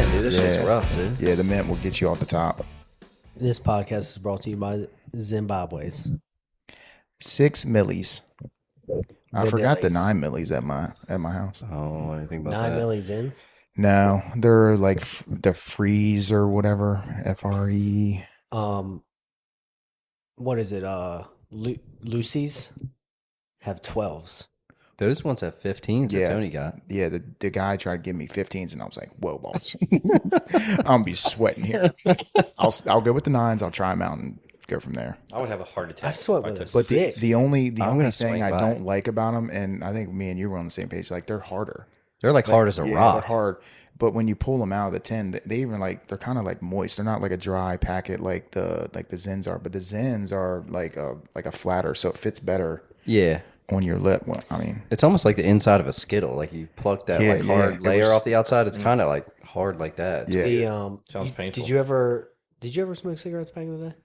mint, dude. This shit's rough, dude. Yeah, the mint will get you off the top. This podcast is brought to you by Zimbabwe's. 6 millis. I forgot the Millis. 9 millis at my house. Oh, anything about 9 that? millis ins. No, they're like the freeze or whatever. FRE. What is it? Lucy's have 12s. Those ones have 15s that Tony got. Yeah, the guy tried to give me 15s, and I was like, "Whoa, boss, I'm gonna be sweating here." I'll go with the 9s. I'll try them out and go from there. I would have a heart attack. I sweat if I with took a But six. the only gonna thing swing I by. don't like about them, and I think me and you were on the same page, like they're harder. They're like hard as a Yeah, rock. they're hard. But when you pull them out of the tin, they even they're kind of like moist. They're not like a dry packet like the Zins are. But the Zins are like a flatter, so it fits better Yeah. on your lip. Well, I mean, It's almost like the inside of a Skittle. Like you pluck that Yeah, hard it layer was- off the outside. It's kind of like hard like that. yeah. The, Sounds painful. Did you ever smoke cigarettes back in the day?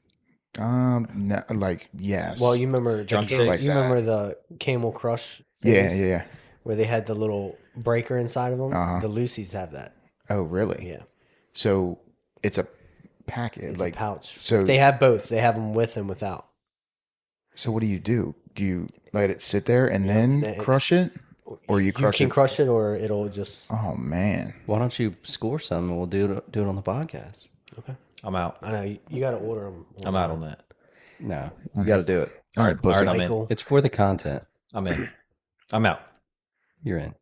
No, like yes. Well, you remember Drumsticks. Like you that. remember the Camel Crush yeah, things yeah. where they had the little breaker inside of them? Uh-huh. The Lucy's have that. Oh, really? Yeah. So it's a packet, It's like a pouch. so. They have both. They have them with and without. So what do? Do you let it sit there and then then- crush it, or you You crush can it? crush it or it'll just Oh man, Why don't you score some and we'll do it on the podcast? okay. I'm out. I know you got to order them. I'm out on that. No, you got to do it. all right, pussy. All right, I'm in. Michael. It's for the content. I'm in. I'm out. You're in.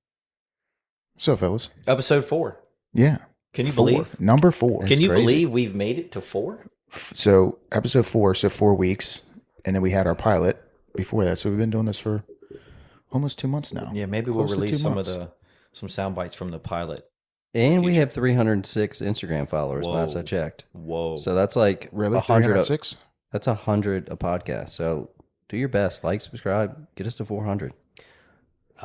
So fellas, Episode 4. yeah. Can you 4. believe? Number 4? Can you crazy. believe we've made it to 4? So episode 4, so 4 weeks, and then we had our pilot before that. So we've been doing this for almost 2 months now. Yeah, maybe we'll Close to release 2 months. some sound bites from the pilot. And we have 306 Instagram followers last I Whoa. checked. Whoa. So that's like Really, 100. 306? That's 100 a podcast. So do your best. Like, subscribe. Get us to 400.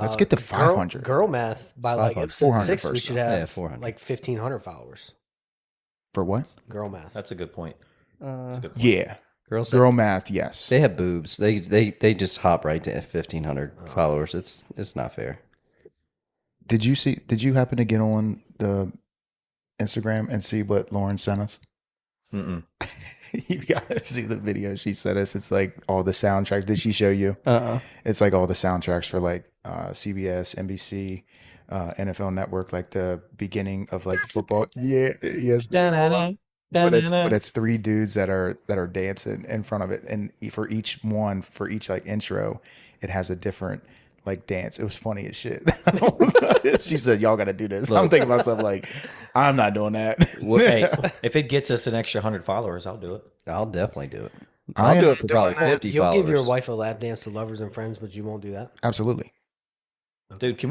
Let's get to 500. Girl math by like 500. episode 400 6, we first, should though. have Yeah, 400. like 1,500 followers. For what? Girl math. That's a good point. That's a good point. Yeah, Girls, girl math. Yes. they have boobs. They just hop right to 1,500 followers. It's not fair. Did you happen to get on the Instagram and see what Lauren sent us? Mm-mm. You gotta see the video she sent us. It's like all the soundtracks. Did she show you? Uh-uh. It's like all the soundtracks for like CBS, NBC, NFL Network, like the beginning of like football. Yeah, yes. But it's 3 dudes that are dancing in front of it, and for each like intro, it has a different like dance. It was funny as shit. She said, "Y'all got to do this." I'm thinking to myself like, I'm not doing that. Hey, if it gets us an extra 100 followers, I'll do it. I'll definitely do it. I I'll am do it for probably doing that. 50 You'll followers. give your wife a lap dance to lovers and friends, but you won't do that. Absolutely. Dude, can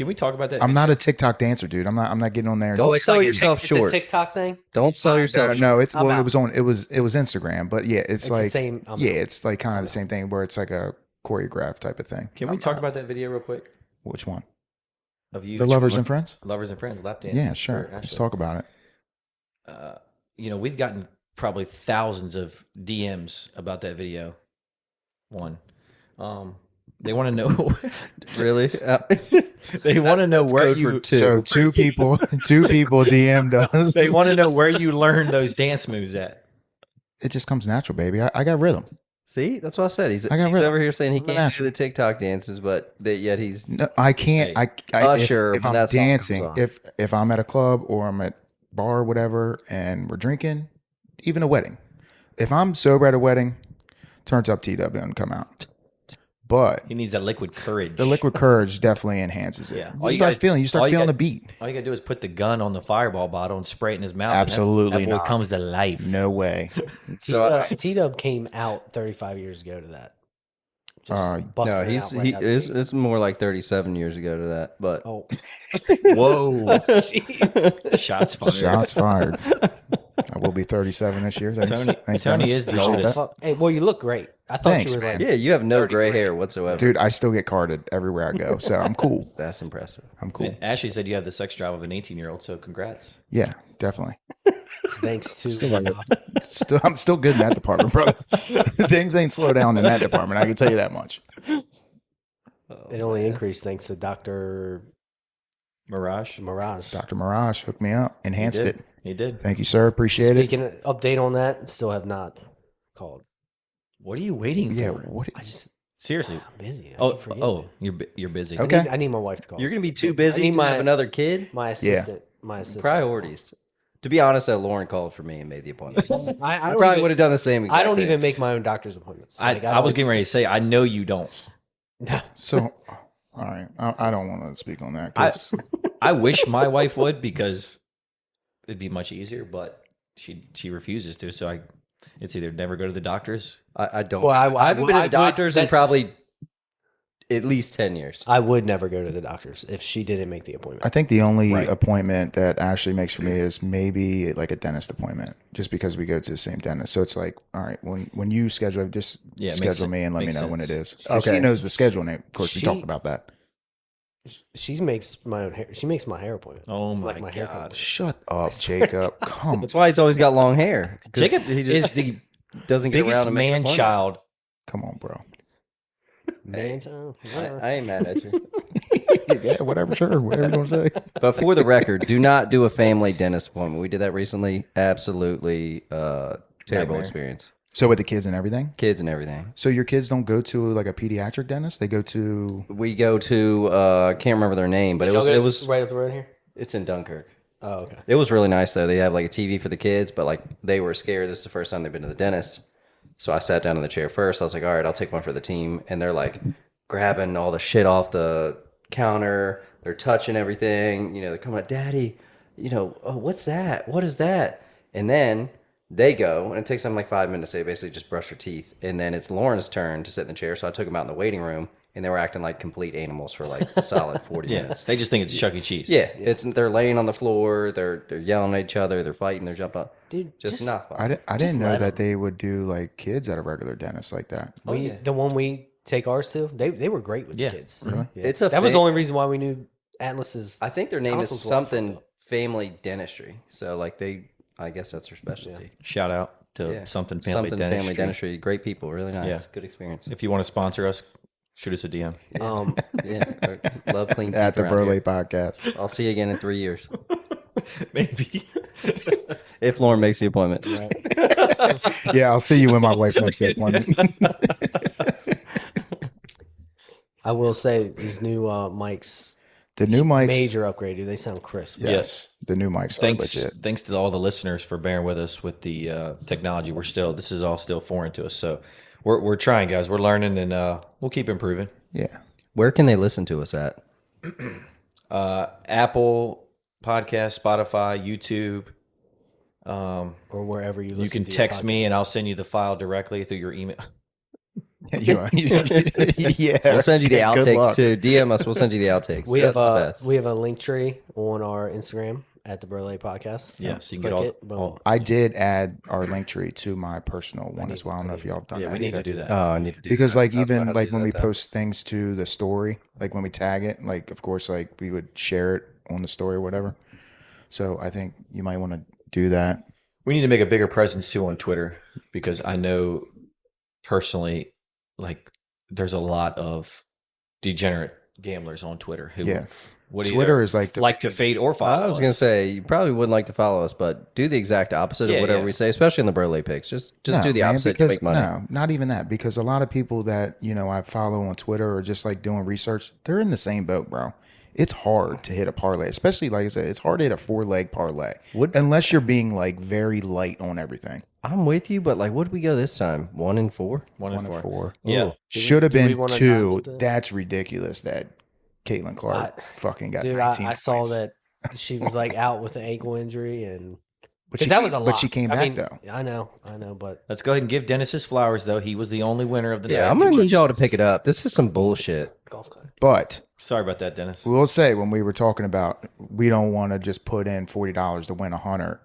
we talk about that? I'm not a TikTok dancer, dude. I'm not getting on there. Don't sell yourself It's short. a TikTok thing. Don't sell yourself short. No, it's I'm out. it was Instagram, but yeah, it's the like same. it's like kind of the same thing where it's like a choreographed type of thing. Can we talk about that video real quick? Which one? Of you, The lovers and friends? lovers and friends, lap dance. Yeah, sure. for Let's Ashley. talk about it. We've gotten probably thousands of DMs about that video. They want to know. Really? They want to know where you. So two people DM'd us. They want to know where you learned those dance moves at. It just comes natural, baby. I got rhythm. See, that's what I said. He's I got rid of- over here saying he I'm can't natural. do the TikTok dances, but yet he's No, I can't. Hey, Usher, if when I'm that song dancing, comes on. if I'm at a club or I'm at bar or whatever, and we're drinking, even a wedding. If I'm sober at a wedding, turns up TW doesn't come out. But He needs that liquid courage. the liquid courage definitely enhances it. Yeah. You start feeling the beat. All you gotta do is put the gun on the fireball bottle and spray it in his mouth. and Absolutely that boy not. comes to life. No way. T-Dub came out 35 years ago to that. Just busting no, it he's out right out the gate. it's more like 37 years ago to that. But Oh, Whoa! Shots fired. Shots fired. I will be 37 this year. Thanks. Thanks, Tony Dennis. is the Appreciate oldest. that. fuck. Hey, well, you look great. I thought Thanks, you were like, yeah, you have no gray hair whatsoever. Dude, I still get carded everywhere I go, so I'm cool. That's impressive. I'm cool. Ashley said you have the sex drive of an 18-year-old, so congrats. Yeah, definitely. thanks to I'm still good in that department, brother. Things ain't slow down in that department. I can tell you that much. it only increased thanks to Dr. Mirage. Dr. Mirage hooked me up, enhanced it. He did. Thank you, sir. Appreciate Speaking of update on that, still have not called. What are you waiting it. Yeah, for? what? Seriously. I'm busy. You're busy. Okay. Okay. I need my wife to call. You're gonna be too busy to have another kid. My assistant. My assistant. Priorities. To be honest, Lauren called for me and made the appointment. I probably would have done the same. I don't thing. even make my own doctor's appointments. Like, I was getting ready to say, I know you don't. So, all right. I don't want to speak on that. 'Cause I wish my wife would, because it'd be much easier, but she refuses to. So it's either never go to the doctors. I don't. Well, I haven't been to the doctors in that's- probably at least 10 years. I would never go to the doctors if she didn't make the appointment. I think the only appointment that Ashley makes for me is maybe like a dentist appointment, just because we go to the same dentist. So it's like, all right, when you schedule, just schedule me and let me know when it is. Okay. She knows the schedule, and of course we talked about that. She makes my own hair. She makes my hair appointment. Oh my hair God. appointment. Shut up, Jacob. Come. That's why he's always got long hair. 'Cause Jacob he is just the doesn't get around biggest to making an appointment. man-child. Come on, bro. Man, so, whatever. I ain't mad at you. Yeah, whatever. Sure, whatever you want to say. But for the record, do not do a family dentist appointment. We did that recently. Absolutely terrible Nightmare. experience. So with the kids and everything. Kids and everything. So your kids don't go to like a pediatric dentist? They go to. We go to can't remember their name, but Y'all it get was right up the road here. it's in Dunkirk. Oh, okay. It was really nice though. They have like a TV for the kids, but like they were scared. This is the first time they've been to the dentist. So I sat down in the chair first. I was like, all right, I'll take one for the team. And they're like grabbing all the shit off the counter. They're touching everything. You know, they're coming up, Daddy, oh, what's that? What is that? And then they go, and it takes them like 5 minutes. They basically just brush their teeth. And then it's Lauren's turn to sit in the chair. So I took them out in the waiting room, and they were acting like complete animals for like a solid 40 minutes. They just think it's Chuck E. Cheese. Yeah, they're laying on the floor. They're yelling at each other. They're fighting. They're jumping up. Dude, just not fun. I didn't know that they would do like kids at a regular dentist like that. The one we take ours to, they were great with the kids. Really? Yeah. It's a that was thing. the only reason why we knew Atlas's. I think their name is tonsils were all fucked something up. family dentistry. So like I guess that's their specialty. Shout out to Something Family Dentistry. Dentistry. Great people. Really nice. Yeah. Good experience. If you want to sponsor us, shoot us a DM. Yeah. Love clean teeth At the around here. Brolay Podcast. I'll see you again in 3 years. Maybe. If Lauren makes the appointment. Right. Yeah, I'll see you when my wife makes the appointment. I will say these new mics, The new mics. major upgrade. Dude, they sound crisp. Yes. The new mics are Thanks legit. to all the listeners for bearing with us with the technology. This is all still foreign to us. So we're trying, guys. We're learning, and we'll keep improving. Yeah. Where can they listen to us at? Apple Podcast, Spotify, YouTube. Or wherever you listen. You can to your text me, podcast. and I'll send you the file directly through your email. Yeah. We'll send you the Good outtakes luck. too. DM us. We'll send you the outtakes. We That's have the a best. we have a link tree on our Instagram at the Brolay Podcast. Yeah, so you can Click get all. it, boom. I did add our link tree to my personal one as well. I don't know if y'all have done Yeah, that. we need to either. do that. Oh, I need to do Because that. like I don't know even how to like do when that, we though. post things to the story, like when we tag it, like of course like we would share it on the story or whatever. So I think you might want to do that. We need to make a bigger presence too on Twitter, because I know personally, like, there's a lot of degenerate gamblers on Twitter who Yeah. would Twitter either is like the- like to fade or follow. I was going to us. say, you probably wouldn't like to follow us, but do the exact opposite Yeah, of whatever yeah. we say, especially in the Brolay picks. Just No, do the man, opposite because, to make money. No, not even that. Because a lot of people that, I follow on Twitter or just like doing research, they're in the same boat, bro. It's hard to hit a parlay, especially like I said, it's hard to hit a 4-leg parlay unless you're being like very light on everything. I'm with you, but like, what did we go this time? 1 and 4? 1 and 4. 4. Yeah. Should have do we been wanna 2. dive into- That's ridiculous that Caitlin Clark fucking got Dude, 19 I saw points. that she was like out with an ankle injury, and But because that was a lot. But she came I back mean, though. I know, but Let's go ahead and give Dennis his flowers, though. He was the only winner of the Yeah, night. I'm going to need y'all to pick it up. This is some bullshit. golf cart. But Sorry about that, Dennis. we will say when we were talking about we don't want to just put in $40 to win 100.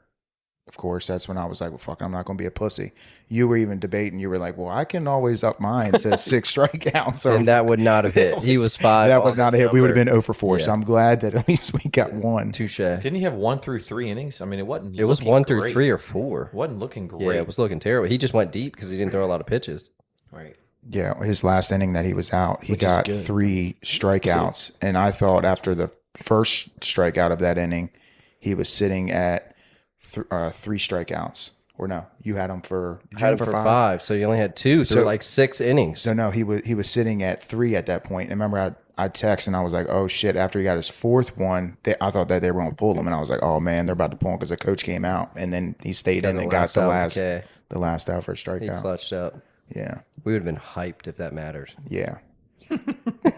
Of course, that's when I was like, well, fuck, I'm not going to be a pussy. You were even debating. You were like, well, I can always up mine to 6 strikeouts. Or And that would not have hit. He was 5. that was not a hit. We would have been 0 for 4. So Yeah. I'm glad that at least we got one. Touche. Didn't he have 1 through 3 innings? I mean, it wasn't. It was looking 1 through great. 3 or 4. It wasn't looking great. Yeah, it was looking terrible. He just went deep because he didn't throw a lot of pitches. Right. Yeah, his last inning that he was out, he Which is got good. 3 strikeouts. And I thought after the first strikeout of that inning, he was sitting at 3 strikeouts. Or no, you had him for five, so you only had 2 through like 6 innings. So no, he was sitting at 3 at that point. And remember, I texted and I was like, oh shit! After he got his 4th one, I thought that they were going to pull him, and I was like, oh man, they're about to pull him because the coach came out, and then he stayed in and got the last out for a strikeout. He clutched up. Yeah, we would have been hyped if that mattered. Yeah.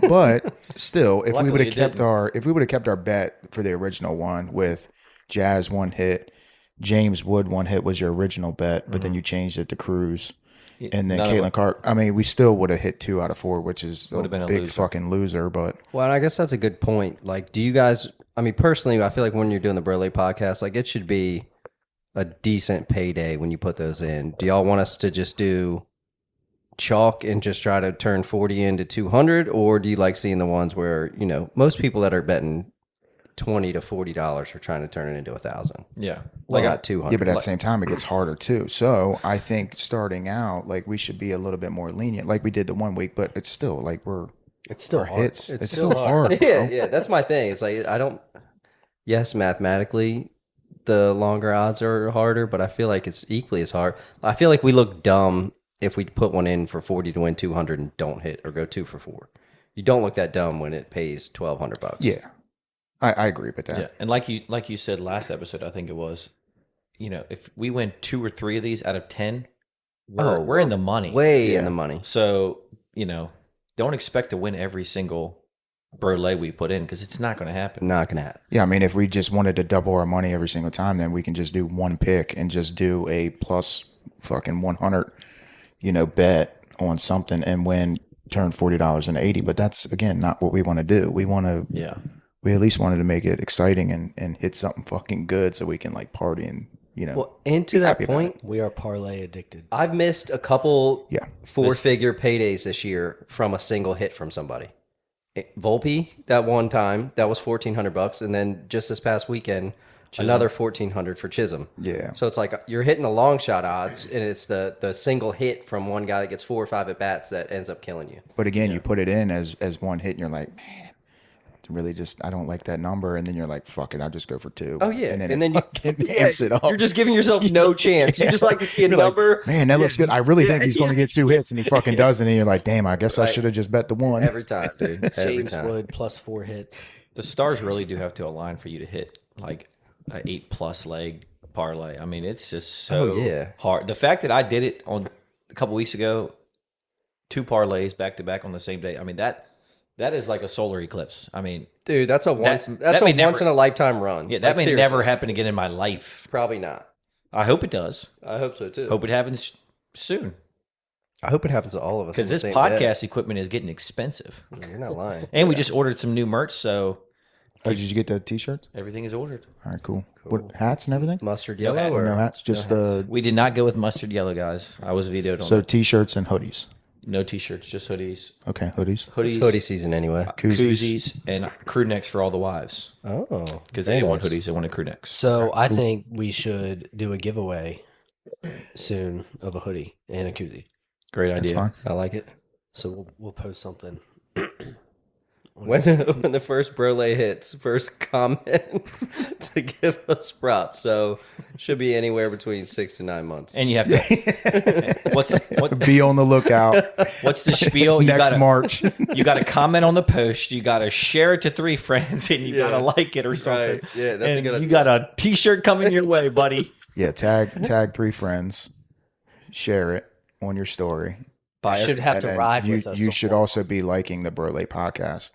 But still, if we would have kept our bet for the original one with Jazz 1 hit, James Wood 1 hit was your original bet, but then you changed it to Cruz, and then Caitlin Clark. I mean, we still would have hit 2 out of 4, which is a big fucking loser. But well, I guess that's a good point. Like, do you guys? I mean, personally, I feel like when you're doing the Brolay podcast, like it should be a decent payday when you put those in. Do y'all want us to just do chalk and just try to turn 40 into 200, or do you like seeing the ones where, you know, most people that are betting $20 to $40 are trying to turn it into 1,000? Yeah, I got 200. Yeah, but at the same time, it gets harder too. So I think starting out, like, we should be a little bit more lenient, like we did the 1 week. But it's still like it's still hard. It's still hard. Yeah, yeah, that's my thing. It's like yes, mathematically, the longer odds are harder, but I feel like it's equally as hard. I feel like we look dumb if we put one in for 40 to win 200 and don't hit, or go 2 for 4. You don't look that dumb when it pays $1,200. Yeah, I agree with that. Yeah, and like you said last episode, I think it was, you know, if we win 2 or 3 of these out of 10, we're in the money, way in the money. So, you know, don't expect to win every single Brolay we put in, because it's not going to happen. Not going to happen. Yeah, I mean, if we just wanted to double our money every single time, then we can just do 1 pick and just do a plus fucking 100, you know, bet on something and turn $40 into 80. But that's, again, not what we want to do. We want to, we at least wanted to make it exciting and hit something fucking good so we can like party and, you know. Well, and to that point, we are parlay addicted. I've missed a couple 4-figure paydays this year from a single hit from somebody. Volpe, that one time, that was $1,400, and then just this past weekend, another $1,400 for Chisholm. Yeah. So it's like you're hitting the long shot odds, and it's the single hit from one guy that gets 4 or 5 at bats that ends up killing you. But again, you put it in as 1 hit, and you're like, man, really I don't like that number, and then you're like, fuck it, I'll just go for 2. Oh yeah, and then you amps it up. You're just giving yourself no chance. You just like to see a number. Like, man, that looks good. I really think he's going to get 2 hits, and he fucking doesn't. And you're like, damn, I guess I should have just bet the 1 every time, dude. James Wood plus 4 hits. The stars really do have to align for you to hit like an 8+ leg parlay. I mean, it's just so hard. The fact that I did it on a couple weeks ago, 2 parlays back to back on the same day. I mean, that is like a solar eclipse. I mean, dude, that's a once in a lifetime run. Yeah, that may never happen again in my life. Probably not. I hope it does. I hope so too. Hope it happens soon. I hope it happens to all of us. Because this podcast equipment is getting expensive. You're not lying. And we just ordered some new merch, so. Oh, did you get the t-shirts? Everything is ordered. All right, cool. What, hats and everything? Mustard yellow? No hats, just We did not go with mustard yellow, guys. I was vetoed on that. T-shirts and hoodies. No t-shirts, just hoodies. Okay, hoodies. It's hoodie season anyway. Koozies and crew necks for all the wives. Oh. Because they didn't want hoodies, they wanted crew necks. So I think we should do a giveaway soon of a hoodie and a koozie. Great idea. That's fine. I like it. So we'll post something. When the first Brolay hits, first comment to give us props. So should be anywhere between 6 to 9 months. And you have to be on the lookout. What's the spiel? Next March. You got to comment on the post. You got to share it to 3 friends, and you got to like it or something. Right. Yeah, that's and a good. You got a t-shirt coming your way, buddy. Yeah, tag 3 friends, share it on your story. You should have to ride with us. You should also be liking the Brolay podcast.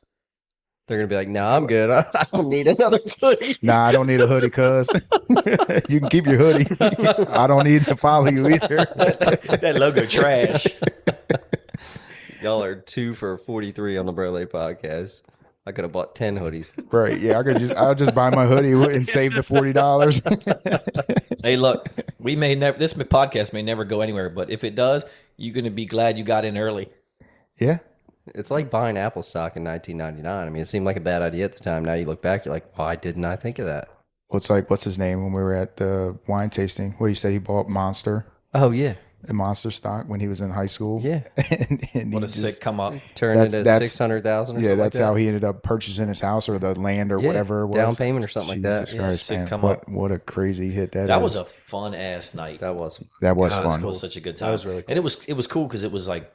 They're going to be like, nah, I'm good. I don't need another hoodie. Nah, I don't need a hoodie, cuz. You can keep your hoodie. I don't need to follow you either. That logo trash. Y'all are 2 for 43 on the Brolay podcast. I could have bought 10 hoodies. Right. Yeah, I'll just buy my hoodie and save the $40. Hey, look, this podcast may never go anywhere, but if it does, you're going to be glad you got in early. Yeah. It's like buying Apple stock in 1999. I mean, it seemed like a bad idea at the time. Now you look back, you're like, why didn't I think of that? What's his name when we were at the wine tasting? What he said he bought Monster. Oh, yeah. in Monster Stock when he was in high school. Yeah. and What a sick come up. Turned into 600,000. Yeah, that's how he ended up purchasing his house or the land or whatever it was. Down payment or something like that. Jesus Christ, man. Come up. What a crazy hit that is. That was a fun ass night. That was fun. That was such a good time. That was really cool. And it was cool because it was like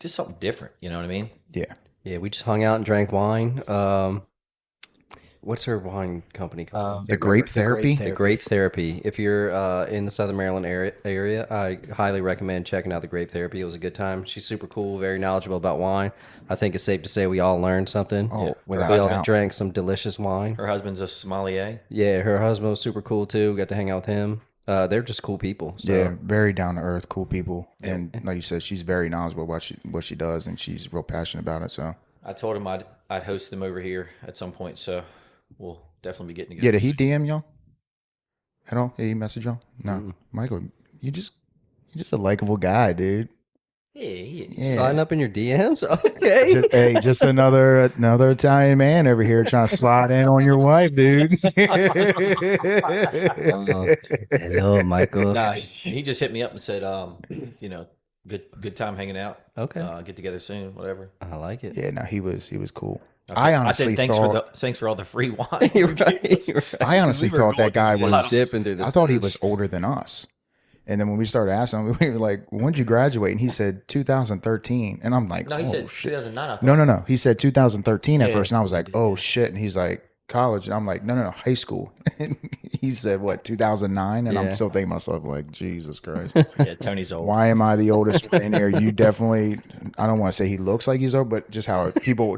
just something different. You know what I mean? Yeah. Yeah, we just hung out and drank wine. What's her wine company called? The Grape Therapy. The Grape Therapy. If you're in the Southern Maryland area, I highly recommend checking out the Grape Therapy. It was a good time. She's super cool, very knowledgeable about wine. I think it's safe to say we all learned something. Oh, without we all doubt. drank some delicious wine. Her husband's a sommelier. Yeah, her husband was super cool too. We got to hang out with him. They're just cool people. So. Yeah, very down to earth, cool people. And like you said, she's very knowledgeable about what she does, and she's real passionate about it. So I told him I'd host them over here at some point. So we'll definitely be getting together. yeah, did he DM y'all at all? Did he message y'all? No, Michael, you just a likable guy, dude. Yeah. Sign up in your DMs. Okay. Just another Italian man over here trying to slide in on your wife, dude. Hello, Michael. Nah, he just hit me up and said, good time hanging out. Okay. Get together soon, whatever. I like it. Yeah, no, he was cool. I honestly said thought thanks for all the free wine. You're right. I honestly We were thought that guy going was dipping through the I thought he sewage. was older than us. And then when we started asking him, we were like, "When'd you graduate?" And he said 2013. And I'm like, No, he "Oh said shit!" 2009. No. He said 2013 at Yeah. first, and I was like, "Oh shit!" And he's like, "College." And I'm like, "No, high school." And he said, "What, 2009?" And Yeah. I'm still thinking to myself, like, Jesus Christ, Yeah, Tony's old. why am I the oldest one in here? You definitely. I don't want to say he looks like he's old, but just how people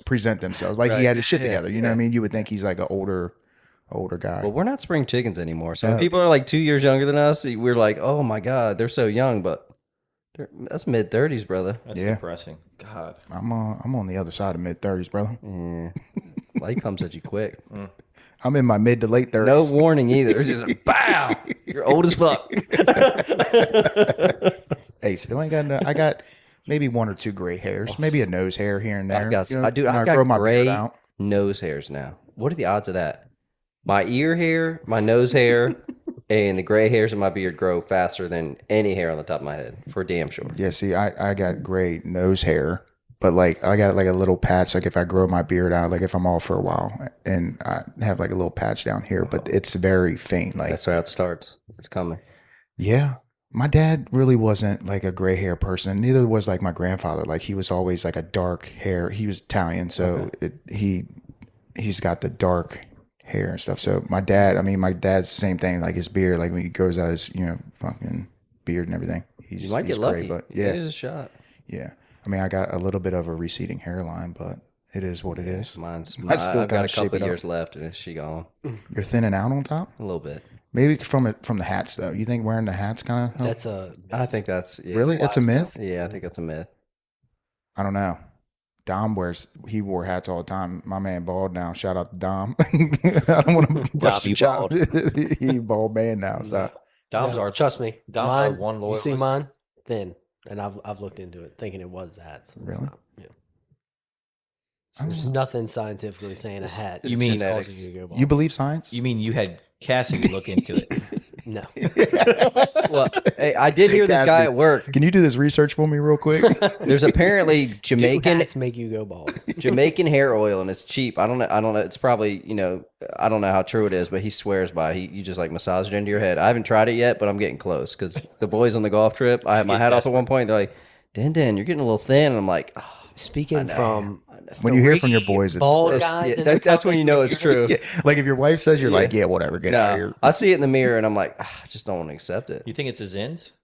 present themselves, like he had his shit together. You know what I mean? You would think he's like an older guy. Well, we're not spring chickens anymore. So when people are like 2 years younger than us, we're like, oh my God, they're so young, but that's mid 30s, brother. That's Yeah. depressing. God. I'm on the other side of mid 30s, brother. Life comes at you quick. I'm in my mid to late 30s. No warning either. It's just bow. You're old as fuck. Hey, still ain't got no. I got maybe one or two gray hairs, maybe a nose hair here and there. I've got, You know, I when got grow my beard gray out. nose hairs now. What are the odds of that? My ear hair, my nose hair, and the gray hairs in my beard grow faster than any hair on the top of my head, for damn sure. Yeah, see, I got gray nose hair, but like I got like a little patch. Like if I grow my beard out, like if I'm off for a while, and I have like a little patch down here, but it's very faint. Like That's how it starts. It's coming. yeah. My dad really wasn't like a gray hair person. Neither was like my grandfather. Like he was always like a dark hair. He was Italian, so he's got the dark hair and stuff. So my dad's the same thing. Like his beard, like when he grows out his fucking beard and everything. You might he's get lucky. But Yeah, yeah, there's a shot. yeah. I mean, I got a little bit of a receding hairline, but it is what it is. Mine's. I still I've got gotta a shape couple it up. years left, and she gone You're thinning out on top. a little bit. Maybe from the hats though. You think wearing the hats kind of? That's a I think that's Really? That's a myth. Yeah, I think that's a myth. I don't know. Dom wore hats all the time. My man bald now. Shout out to Dom. I don't want to bust Dom, your chop. He bald man now. So Dom's Yeah, our trust me. Dom's our Mine, one you loyalist. see mine thin, and I've looked into it, thinking it was hats. It's Really? not. Yeah. I'm There's just- nothing scientifically saying a hat. You mean is genetics. causing you to go bald. you believe science? You mean you had Cassidy look into it? No. Well, hey, I did hear this guy Cassidy. at work. Can you do this research for me real quick? There's apparently Do Jamaican hats make you go bald? Jamaican hair oil, and it's cheap. I don't know. It's probably I don't know how true it is, but he swears by. You just like massage it into your head. I haven't tried it yet, but I'm getting close because the boys on the golf trip. I had my hat off at one point. They're like, "Dan, you're getting a little thin," and I'm like, oh, Speaking from when you hear from your boys, it's bald it's- guys, yeah, in their that's when you know it's true. yeah, like if your wife says, you're like, yeah, whatever, get out of No, here. I see it in the mirror, and I'm like, I just don't want to accept it. You think it's his ends?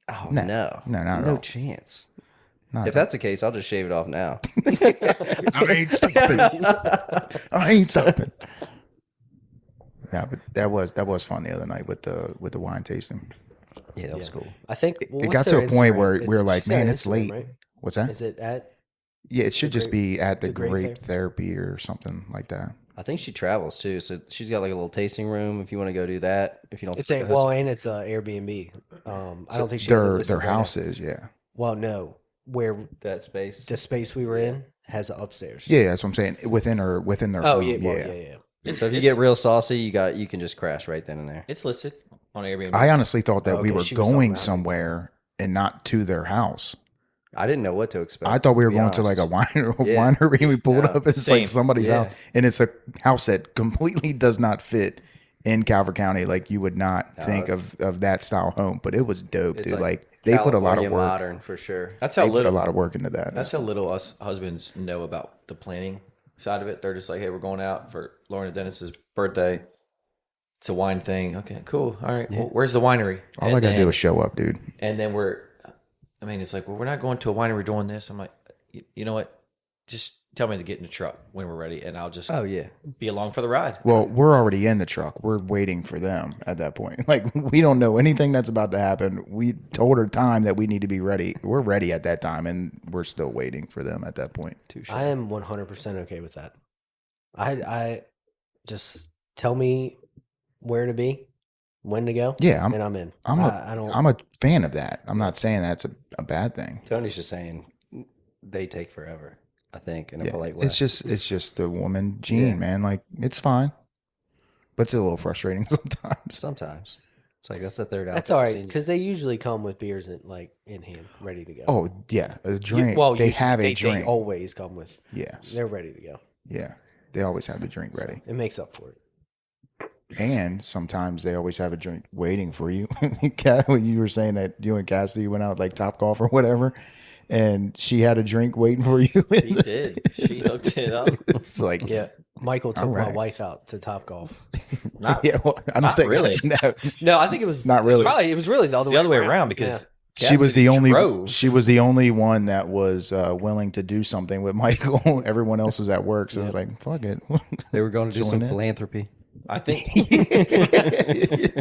Oh No. no, No, not at no all. chance. Not If that's the case, I'll just shave it off now. I ain't stopping. I ain't stopping. Yeah, but that was fun the other night with the wine tasting. Yeah, that was cool. I think It got to a point where we were like, man, it's late. Right? What's that? Is it at? Yeah, it should just be at the the grape grape therapy or something like that. I think she travels too, so she's got like a little tasting room. If you want to go do that, if you don't, It's a and it's a Airbnb. I don't think she has it Their listed right now. house is, yeah. Well, no, where that space. the space we were in has an upstairs. Yeah, that's what I'm saying. Within their Oh home. yeah, well, yeah. So if you get real saucy, you can just crash right then and there. It's listed. on Airbnb. I honestly thought that we were she was going around. somewhere and not to their house. I didn't know what to expect. I thought we were be going to honest. like a Yeah. winery. We pulled No, up. It's same. like somebody's Yeah. house, and it's a house that completely does not fit in Calvert County. Like you would not think of that style home, but it was dope, It's dude. Like they put a lot of California work. modern for sure. That's They how put a little. lot of work into that. That's how little us husbands know about the planning side of it. They're just like, hey, we're going out for Lauren and Dennis's birthday. It's a wine thing. Okay, cool. All right. Well, where's the winery? All I gotta do is show up, dude. And then it's like, well, we're not going to a winery doing this. I'm like, you know what? Just tell me to get in the truck when we're ready, and I'll just Oh yeah. be along for the ride. Well, we're already in the truck. We're waiting for them at that point. Like we don't know anything that's about to happen. We told her time that we need to be ready. We're ready at that time, and we're still waiting for them at that point. I am 100% okay with that. I just tell me where to be, when to go. Yeah, and I'm in. I'm a fan of that. I'm not saying that's a bad thing. Tony's just saying they take forever. I think in a polite way. It's just the woman gene, man. Like it's fine, but it's a little frustrating sometimes. Sometimes it's like that's the third. That's all right because they usually come with beers in hand, ready to go. Oh yeah, a drink. They they have a drink. They always come with. Yes, they're ready to go. Yeah, they always have the drink ready. So it makes up for it. And sometimes they always have a drink waiting for you. When you were saying that you and Cassidy went out like Top Golf or whatever, and she had a drink waiting for you. She did. She hooked it up. It's like Michael took right. my wife out to Top Golf. Not, well, I don't not think really. No, I think it was Not really. It was really the other It's the other way around because she was the only drove. she was the only one that was willing to do something with Michael. Everyone else was at work, so it was like, fuck it. They were going to do some Join in. philanthropy. I think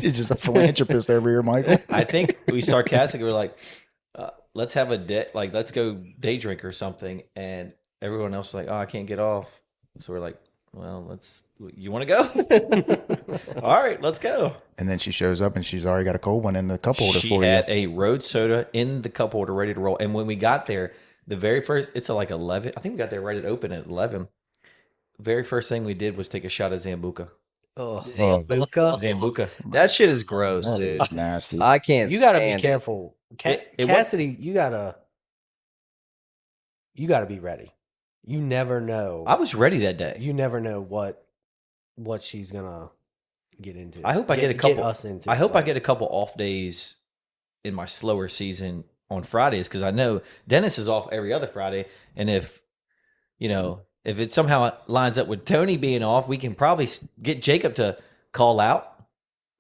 She's just a philanthropist over here, Michael. I think we sarcastically were like, let's have a day, like let's go day drink or something, and everyone else was like, oh, I can't get off. So we're like, well, you want to go? All right, let's go. And then she shows up and she's already got a cold one in the cup holder She for had you. a road soda in the cup holder ready to roll. And when we got there, the very first, it's like 11. I think we got there right at open at 11. Very first thing we did was take a shot of Zambuca. Oh, Zambuca. That shit is gross, That dude. is nasty. I can't. You got to be stand it. careful, It was- Cassidy. You gotta be ready. You never know. I was ready that day. You never know what she's gonna get into. I hope I get a couple. Get us into. I hope I get a couple off days in my slower season on Fridays because I know Dennis is off every other Friday, and if it somehow lines up with Tony being off, we can probably get Jacob to call out,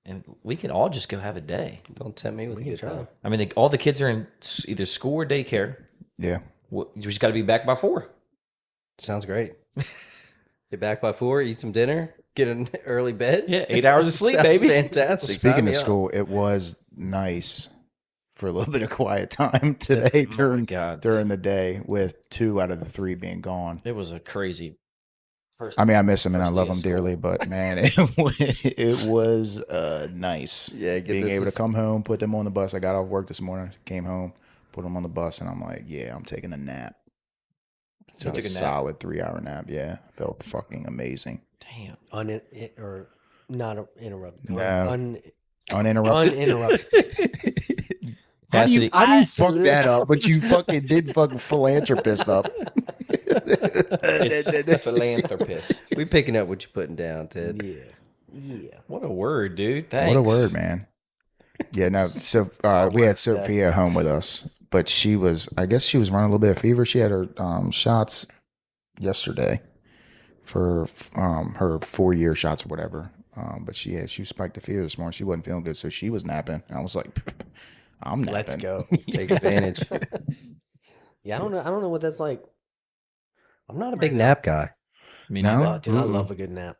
and we can all just go have a day. Don't tempt me with a good time. I mean, all the kids are in either school or daycare. Yeah. You just got to be back by 4. Sounds great. Get back by 4, eat some dinner, get an early bed. Yeah, 8 hours of sleep, Sounds baby. Fantastic. Speaking Sign me of up. school, it was nice for a little bit of quiet time today during the day with 2 out of the 3 being gone. It was a crazy. I mean, I miss them and I First love day of them school. dearly, but man, it was nice. Yeah, being able to come home, put them on the bus. I got off work this morning, came home, put them on the bus, and I'm like, yeah, I'm taking a nap. So Took a solid 3-hour nap. Yeah, felt fucking amazing. Damn. or not interrupted. No. Uninterrupted. Uninterrupted. How do you I- fuck that up? But you fucking did fucking philanthropist up. It's a philanthropist. We picking up what you're putting down, Ted. Yeah. What a word, dude. Thanks. What a word, man. Yeah, no. So we had Sophia home with us, but I guess she was running a little bit of fever. She had her shots yesterday for her 4-year shots or whatever. But she spiked the fever this morning. She wasn't feeling good, so she was napping. I was like, I'm napping. Let's go. Take advantage. Yeah, I don't know what that's like. I'm not a big nap guy. Me No? neither. Dude, I love a good nap.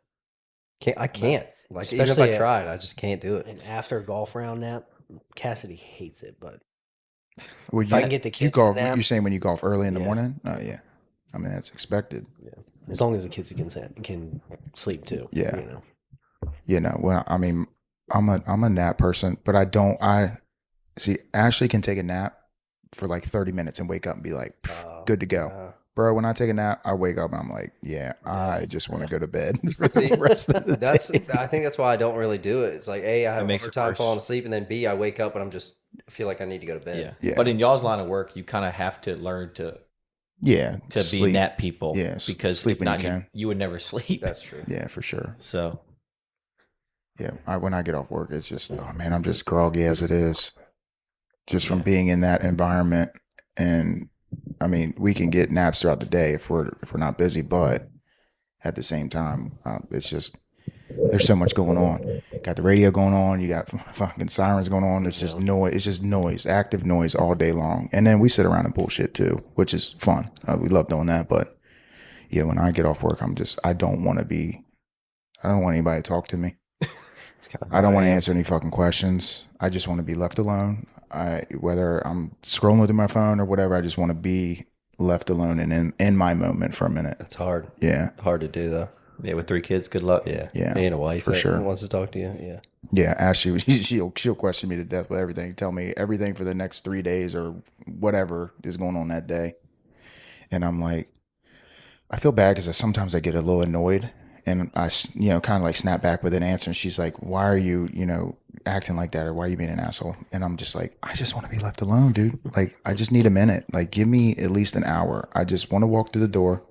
I can't. Like Especially even if I at- tried, I just can't do it. An after golf round nap. Cassidy hates it, but Well, if I can get the you kids golf. to nap, You're saying when you golf early in the Yeah. morning? Oh yeah. I mean that's expected. as long as the kids can sleep too. Yeah. You know. You know, well, I mean, I'm a nap person, but I see Ashley can take a nap for like 30 minutes and wake up and be like, good to go. bro, when I take a nap, I wake up and I'm like, yeah, I just want to go to bed for the rest of the day. I think that's why I don't really do it. It's like, A, I have a makes hard it time worse. falling asleep, and then B, I wake up and I feel like I need to go to bed. Yeah. But in y'all's line of work, you kind of have to learn to be nap people. Yeah, because sleep if when you not, can. you would never sleep. That's true. Yeah, for sure. So Yeah, when I get off work, it's just, oh man, I'm just groggy as it is, just from being in that environment. And I mean, we can get naps throughout the day if we're not busy, but at the same time, it's just there's so much going on. Got the radio going on, you got fucking sirens going on. It's just noise. It's just noise, active noise all day long. And then we sit around and bullshit too, which is fun. We love doing that. But yeah, when I get off work, I don't want anybody to talk to me. I don't want to answer any fucking questions. I just want to be left alone. Whether I'm scrolling through my phone or whatever, I just want to be left alone and in my moment for a minute. That's hard. Yeah. Hard to do, though. yeah, with 3 kids, good luck. Yeah. Yeah, And a wife for that sure. wants to talk to you. Yeah. Yeah, Ashley, she'll question me to death with everything. Tell me everything for the next 3 days or whatever is going on that day. And I'm like, I feel bad because sometimes I get a little annoyed and I, kind of like snap back with an answer. And she's like, why are you, acting like that? Or why are you being an asshole? And I'm just like, I just want to be left alone, dude. Like, I just need a minute. Like, give me at least an hour. I just want to walk through the door.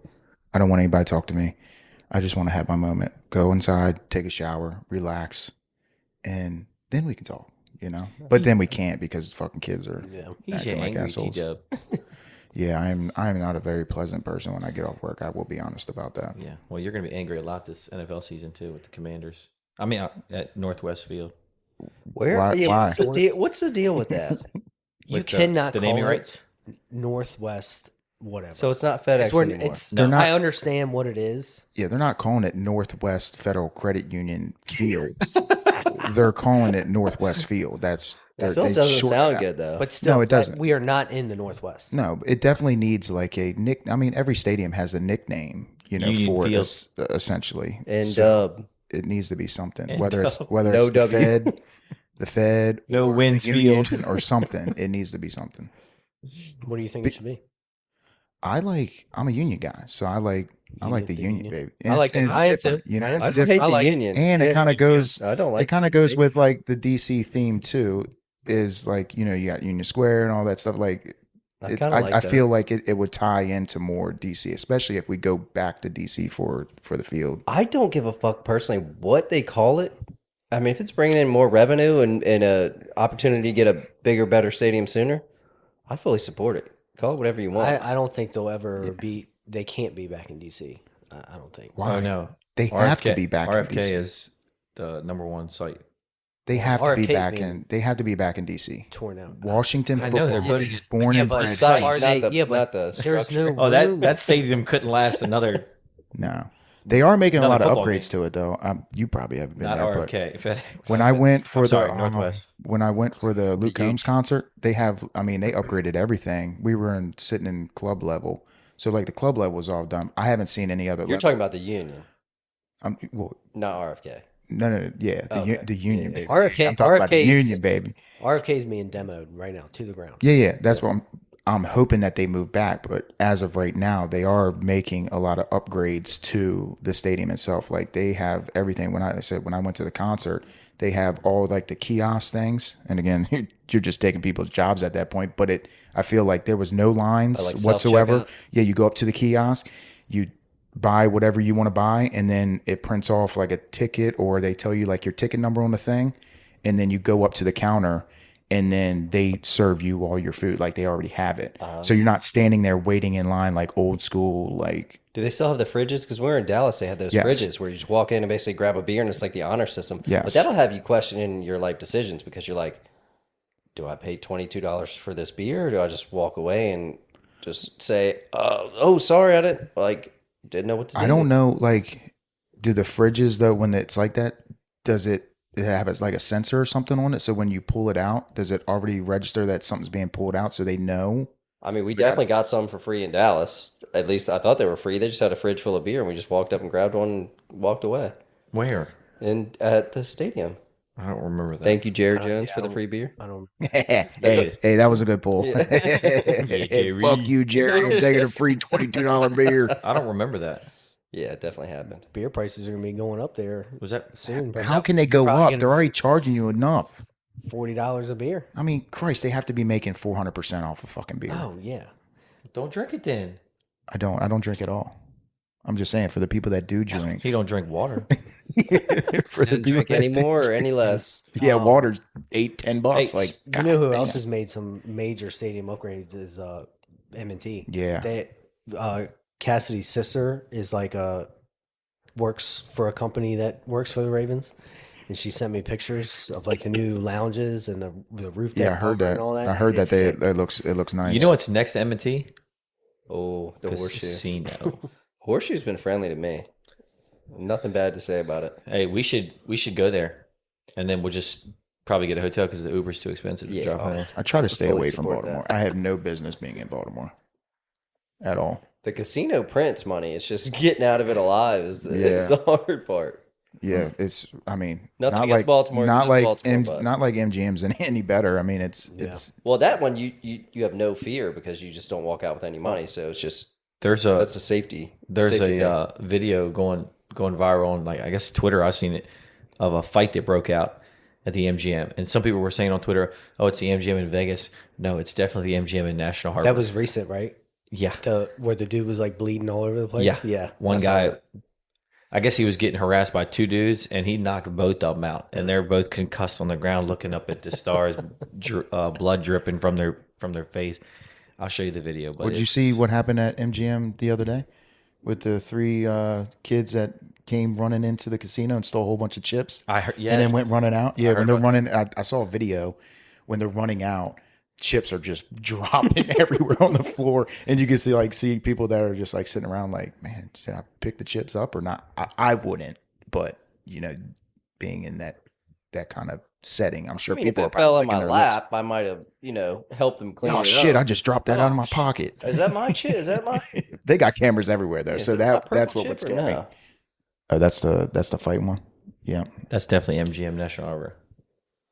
I don't want anybody to talk to me. I just want to have my moment. Go inside, take a shower, relax, and then we can talk, But then we can't because fucking kids are He's acting like angry, assholes. T-Dub. Yeah, I'm not a very pleasant person when I get off work. I will be honest about that. Yeah. Well, you're going to be angry a lot this NFL season too with the Commanders. I mean, at Northwest Field. Where? Why? What's the deal with that? You With cannot the call naming it rights. Northwest whatever. So it's not FedEx anymore. They're not- I understand what it is. Yeah, they're not calling it Northwest Federal Credit Union Field. They're calling it Northwest Field. It still doesn't sound good, though. But still, No, it doesn't. We are not in the Northwest. No, it definitely needs like a nick. I mean, every stadium has a nickname, Union for Field. it, essentially. And So it needs to be something. And Whether it's No the W. Fed, No or Wins the Union Field. or something. It needs to be something. What do you think it should be? I'm a union guy, so I like the the union, union. baby. I like the it's Giants, different, too. It's I I different. hate I the like it. union. And it kind of goes. I don't like It kind of goes with like the DC theme too. Is like you got Union Square and all that stuff. Like I kinda like I that. feel like it would tie into more DC, especially if we go back to DC for the field. I don't give a fuck personally what they call it. I mean, if it's bringing in more revenue and a opportunity to get a bigger, better stadium sooner, I fully support it. Call it whatever you want. I don't think they'll ever be. They can't be back in DC. I don't think. Why? Oh no, They have to be back in RFK DC. is the #1 site. They have to be RFK's back being in. They have to be back in DC. Torn out. Washington I know, football. they're He's born Yeah, and but bred. site- not are they- the, yeah, but not the there's structure. no- Oh, that stadium couldn't last another. No, they are making a Another lot of football upgrades game. to it though. You probably haven't been Not there, but RFK. FedEx. when I went for I'm sorry, Northwest. when I went for the Luke The Combs concert, they have. I mean, they upgraded everything. We were sitting in club level, so like the club level was all done. I haven't seen any other. You're level. talking about the union, Well, not RFK. no, yeah, the union, baby. RFK I'm talking about the RFK 's union, baby. RFK is being demoed right now to the ground. Yeah, that's what I'm hoping that they move back. But as of right now, they are making a lot of upgrades to the stadium itself. Like they have everything. When I went to the concert, they have all like the kiosk things. And again, you're just taking people's jobs at that point. But I feel like there was no lines Like whatsoever. self-checkout? Yeah, you go up to the kiosk, you buy whatever you want to buy, and then it prints off like a ticket, or they tell you like your ticket number on the thing, and then you go up to the counter, and then they serve you all your food like they already have it. So you're not standing there waiting in line like old school. Like Do they still have the fridges? Because when we were in Dallas, they had those Yes. fridges where you just walk in and basically grab a beer, and it's like the honor system. Yes. But that'll have you questioning your life decisions because you're like, do I pay $22 for this beer, or do I just walk away and just say, oh, sorry, I didn't know what to do. I don't know. Like, do the fridges though, when it's like that, does it have like a sensor or something on it? So when you pull it out, does it already register that something's being pulled out so they know? I mean, we definitely got some for free in Dallas. At least I thought they were free. They just had a fridge full of beer, and we just walked up and grabbed one and walked away. Where? And at the stadium. I don't remember that. Thank you, Jared Jones, for the free beer. I don't. hey, that was a good pull. Jerry. Fuck you, Jerry. I'm taking a free $22 beer. I don't remember that. Yeah, it definitely happened. Beer prices are gonna be going up there Was that soon. But How can they go probably up? gonna They're already charging you enough. $40 a beer. I mean, Christ, they have to be making 400% off of fucking beer. Oh yeah. Don't drink it then. I don't drink at all. I'm just saying for the people that do drink. He don't drink water. For the Didn't drink that any do more or drink. any less. Yeah, water's $8-10. Hey, Like, You know who God else damn. has made some major stadium upgrades is M&T. Yeah. They Cassidy's sister is like works for a company that works for the Ravens, and she sent me pictures of like the new lounges and the roof deck Yeah, I heard bar that. and all that. I heard that It's sick. it looks nice. You know what's next to M&T? Oh, the horseshoe. Casino. Horseshoe's been friendly to me. Nothing bad to say about it. Hey, we should go there, and then we'll just probably get a hotel because the Uber's too expensive to Yeah. drop in. I try to stay fully away from support Baltimore. that. I have no business being in Baltimore at all. The casino prints money. It's just getting out of it alive is Yeah. the hard part. Yeah, it's. I mean, Nothing not against like Baltimore, not just like Baltimore, but- not like MGM's any better. I mean, it's Well, that one you have no fear because you just don't walk out with any money. So it's just There's that's a safety. There's safety a video going viral on, like, I guess Twitter. I've seen it, of a fight that broke out at the MGM, and some people were saying on Twitter, "Oh, it's the MGM in Vegas." No, it's definitely the MGM in National Harbor. That was recent, right? yeah, Where the dude was like bleeding all over the place. yeah, Yeah. One I saw guy, that. I guess he was getting harassed by two dudes, and he knocked both of them out, and they're both concussed on the ground, looking up at the stars, blood dripping from their face. I'll show you the video. But Would you see what happened at MGM the other day with the 3 kids that came running into the casino and stole a whole bunch of chips? I heard, yeah, And then went running out. Yeah, when heard they're about- running, I saw a video when they're running out. Chips are just dropping everywhere on the floor, and you can see people that are just like sitting around, like, man, should I pick the chips up or not? I wouldn't, but being in that kind of setting, I'm sure I mean, if people are it fell probably in my licking their lap, I might have helped them lips. clean Oh it shit! up. I just dropped that out of my pocket. Is that my chip? Is that my? They got cameras everywhere though, Is so it my that's purple what would chip or scare me. no? That's the fight one. Yeah. that's definitely MGM National Harbor.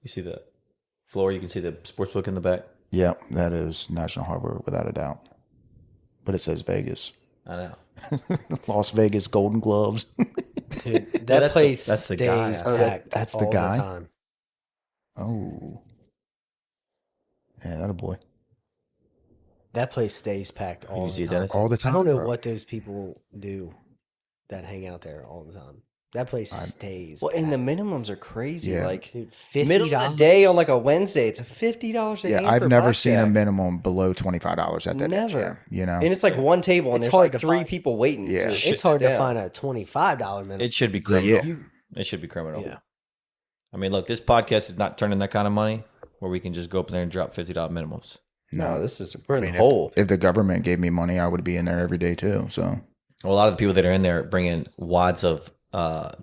You see the floor? You can see the sportsbook in the back. Yeah, that is National Harbor without a doubt. But it says Vegas. I know. Las Vegas Golden Gloves. Dude, that that's the- place that's the stays guy. Oh, packed. that's the all guy? time. Oh. Yeah, that a boy. That place stays packed all You the see time. Dennis? All the I time. don't know bro. what those people do that hang out there all the time. That place stays. Well, and the packed. minimums are crazy. Yeah. Like Dude, middle of the $50? day on like a Wednesday, it's $50 a Yeah, hand I've for never seen a blackjack. minimum below $25 at that Never. gym, And it's like one table, and It's there's hard like to 3 find. people waiting. Yeah. to It's It's sit hard to down. find a $25 minimum. It should be criminal. Yeah. It should be criminal. Yeah. I mean, look, this podcast is not turning that kind of money where we can just go up there and drop $50 minimums. No, this is we're in I mean, the hole. if the government gave me money, I would be in there every day too. So Well, a lot of the people that are in there bring in wads of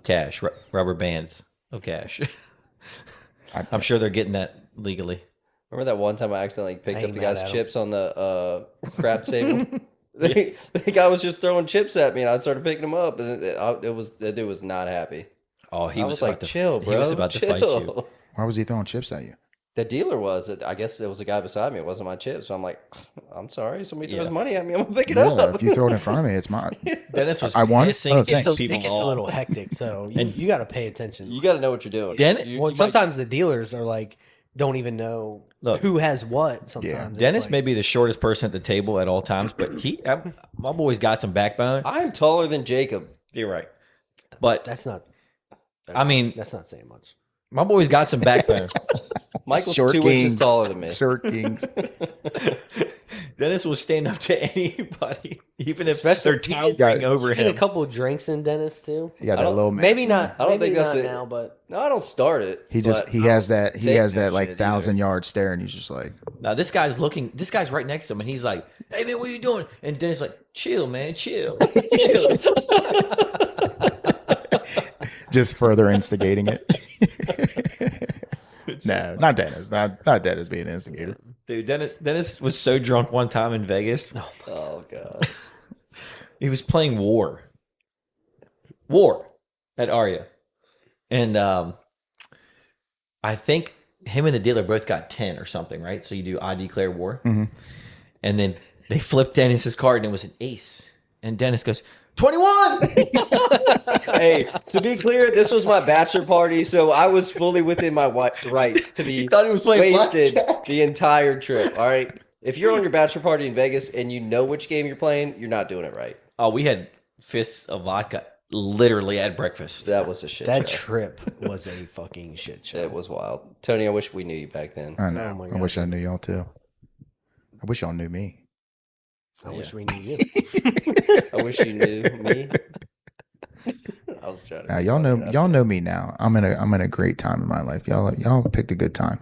cash, rubber bands of cash. I'm sure they're getting that legally. Remember that one time I accidentally picked ain't up the mad guy's at 'em. chips on the crap table? The guy was just throwing chips at me, and I started picking them up, and that dude was not happy. Oh, he I was was like, about to chill, bro. He was about to fight you. chill. why was he throwing chips at you? The dealer was. I guess it was a guy beside me. It wasn't my chips. So I'm like, I'm sorry. Somebody throws Yeah. money at me. I'm gonna pick it Yeah, up. if you throw it in front of me, it's mine. Dennis was I won? pissing Oh, against thanks. people It gets a all- little hectic, so you got to pay attention. You got to know what you're doing. Dennis, You- Well, you might- sometimes the dealers are like, don't even know Look, who has what. Sometimes It's Dennis like, may be the shortest person at the table at all times, but my boy's got some backbone. I'm taller than Jacob. You're right, but that's not. I mean, That's not saying much. my boy's got some backbone. Michael's Short 2 kings. inches taller than me. Short kings. Dennis will stand up to anybody, even if Especially- they're towering over Get a him. couple of drinks in Dennis too. You got I that don't- little Maybe not. I don't maybe think that's not it. now, but No, I don't start it. He just but he has that take like shit either. 1,000-yard stare, and he's just like, Now this guy's looking. This guy's right next to him, and he's like, "Hey man, what are you doing?" And Dennis like, "Chill, man, chill, chill." just further instigating it. No, not Dennis. Not Dennis being an instigator. Dude, Dennis was so drunk one time in Vegas. Oh god. He was playing War at Aria, and I think him and the dealer both got 10 or something, right? So you do I declare war. Mm-hmm. And then they flipped Dennis's card and it was an ace. And Dennis goes, 21! Hey, to be clear, this was my bachelor party, so I was fully within my rights to be thought he was playing wasted blackjack. the entire trip. All right, if you're on your bachelor party in Vegas and you know which game you're playing, you're not doing it right. Oh, we had fists of vodka literally at breakfast. That was a shit That show. trip was a fucking shit show. It was wild. Tony, I wish we knew you back then. I know. Oh my I God. wish I knew y'all too. I wish y'all knew me. I wish we knew you. I wish you knew me. I was trying to. Now y'all know me now. I'm in a great time in my life. Y'all picked a good time.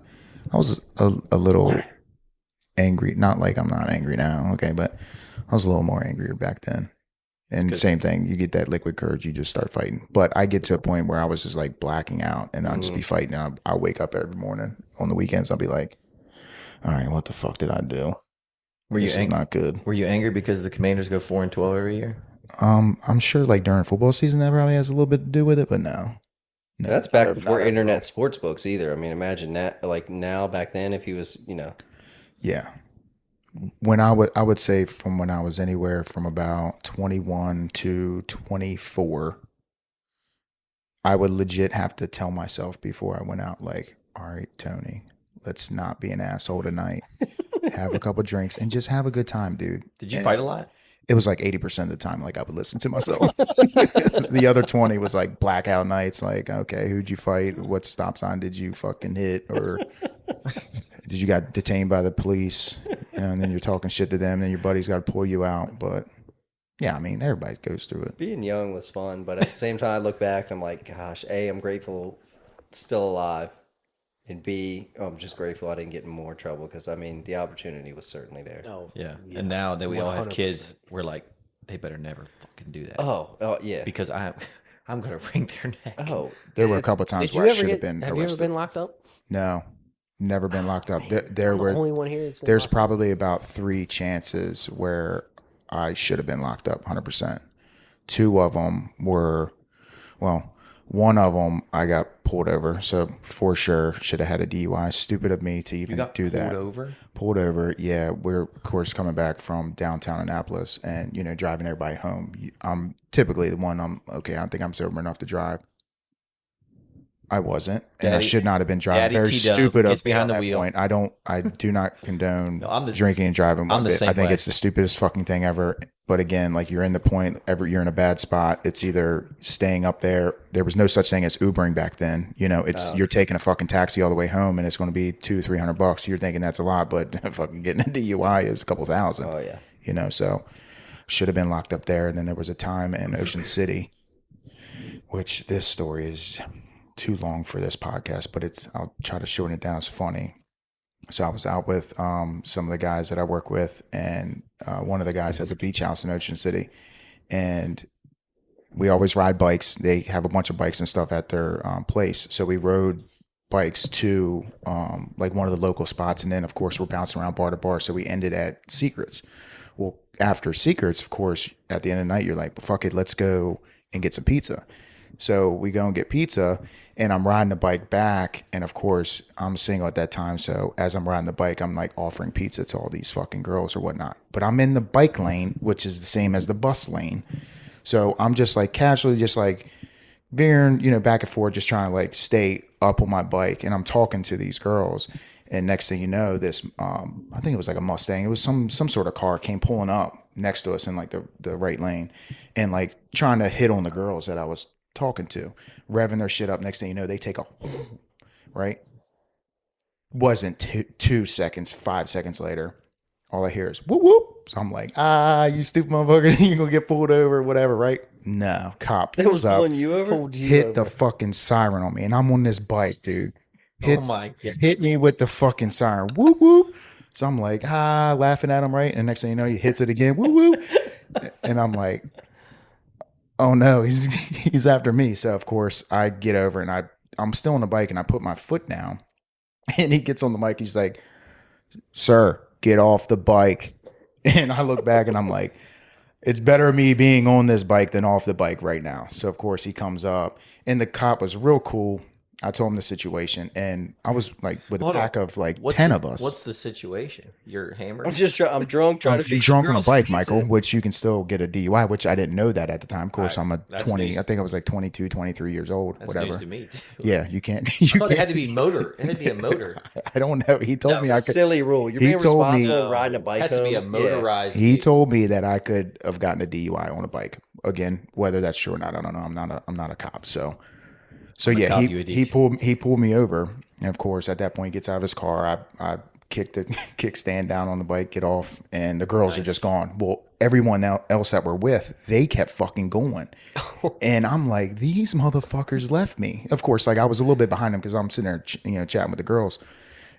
I was a little angry. Not like I'm not angry now, okay, but I was a little more angrier back then. And same thing, you get that liquid courage, you just start fighting. But I get to a point where I was just like blacking out, and I'll just be fighting. And I'll wake up every morning. On the weekends, I'll be like, all right, what the fuck did I do? This is not good. Were you angry because the Commanders go 4-12 every year? I'm sure like during football season that probably has a little bit to do with it, but no. That's back before internet sports books either. I mean, imagine that. Like now, back then, if he was, Yeah. When I would say from when I was anywhere from about 21 to 24, I would legit have to tell myself before I went out, like, all right, Tony, let's not be an asshole tonight. Have a couple drinks and just have a good time, dude. Did you fight a lot? It was like 80% of the time, like I would listen to myself. The other 20 was like blackout nights. Like, okay, who'd you fight? What stop sign did you fucking hit? Or did you got detained by the police? And then you're talking shit to them. Then your buddy's got to pull you out. But yeah, I mean, everybody goes through it. being young was fun. But at the same time, I look back, I'm like, gosh, A, I'm grateful still alive. And B, I'm just grateful I didn't get in more trouble because, I mean, the opportunity was certainly there. Oh, Yeah. And now that we all have 100%. kids, we're like, they better never fucking do that. Oh, yeah. Because I'm going to wring their neck. Oh, There were a couple times Did you where I ever should have get? been Have you ever arrested. been locked up? No, never been locked up. There I'm the were only one here. That's been there's locked probably about 3 chances where I should have been locked up 100%. 2 of them were, well, one of them I got pulled over. So for sure should have had a DUI. Stupid of me to even do that. Pulled over. Yeah. We're of course coming back from downtown Annapolis and, driving everybody home. I'm typically the one I think I'm sober enough to drive. I wasn't, and I should not have been driving. Daddy Very T-Dub stupid gets of me behind on the that wheel. point. I do not condone I'm the- drinking and driving. I'm the same I think way. it's the stupidest fucking thing ever. But again, like you're in the point, you're in a bad spot. It's either staying up there. There was no such thing as Ubering back then. You're taking a fucking taxi all the way home, and it's going to be $200-300. You're thinking that's a lot, but fucking getting a DUI is a couple thousand. oh yeah. So should have been locked up there. And then there was a time in Ocean City, which this story is too long for this podcast, but I'll try to shorten it down. It's funny. So I was out with some of the guys that I work with, and one of the guys has a beach house in Ocean City, and we always ride bikes. They have a bunch of bikes and stuff at their place. So we rode bikes to like one of the local spots, and then of course we're bouncing around bar to bar. So we ended at Secrets. Well, after Secrets, of course, at the end of the night, you're like, well, fuck it, let's go and get some pizza. So we go and get pizza, and I'm riding the bike back. And of course, I'm single at that time. So as I'm riding the bike, I'm like offering pizza to all these fucking girls or whatnot. But I'm in the bike lane, which is the same as the bus lane. So I'm just like casually just like veering, back and forth, just trying to like stay up on my bike. And I'm talking to these girls. And next thing you know, this, I think it was like a Mustang. It was some sort of car came pulling up next to us in like the right lane and like trying to hit on the girls that I was talking to, revving their shit up. Next thing you know, they take off, right? Wasn't 2 seconds, 5 seconds later, all I hear is whoop whoop. So I'm like, you stupid motherfucker, you're gonna get pulled over, whatever, right? No, cop They was pulls up, pulling you over. hit the fucking siren on me, and I'm on this bike, dude. Oh my God. Hit me with the fucking siren, whoop whoop. So I'm like, laughing at him, right? And next thing you know, he hits it again, whoop whoop. And I'm like, oh no, he's after me. So of course I get over and I'm still on the bike and I put my foot down, and he gets on the mic. He's like, "Sir, get off the bike." And I look back and I'm like, it's better me being on this bike than off the bike right now. So of course he comes up, and the cop was real cool. I told him the situation, and I was like with a Hold on. pack of like What's 10 the- of us. What's the situation? You're hammered. I'm drunk trying to I'm fix drunk on a girls' bike, pizza. Michael, which you can still get a DUI, which I didn't know that at the time. Of course, I'm a That's 20. news. I think I was like 22, 23 years old, That's whatever. news to me. Too. Yeah, you can't. I You thought it can't. had to be motor. It had to be a motor. I don't know. He told me I That's a could. silly rule. You're he being told me- responsible riding a bike. It has to be a home. motorized. He vehicle. told me that I could have gotten a DUI on a bike. Again, whether that's true or not, I don't know. I'm not a cop. So yeah, cop, you idiot. he pulled me over, and of course at that point he gets out of his car. I kick the kickstand down on the bike, get off, and the girls are just gone. Well, everyone else that we're with, they kept fucking going, and I'm like, these motherfuckers left me. Of course, like I was a little bit behind them because I'm sitting there, chatting with the girls,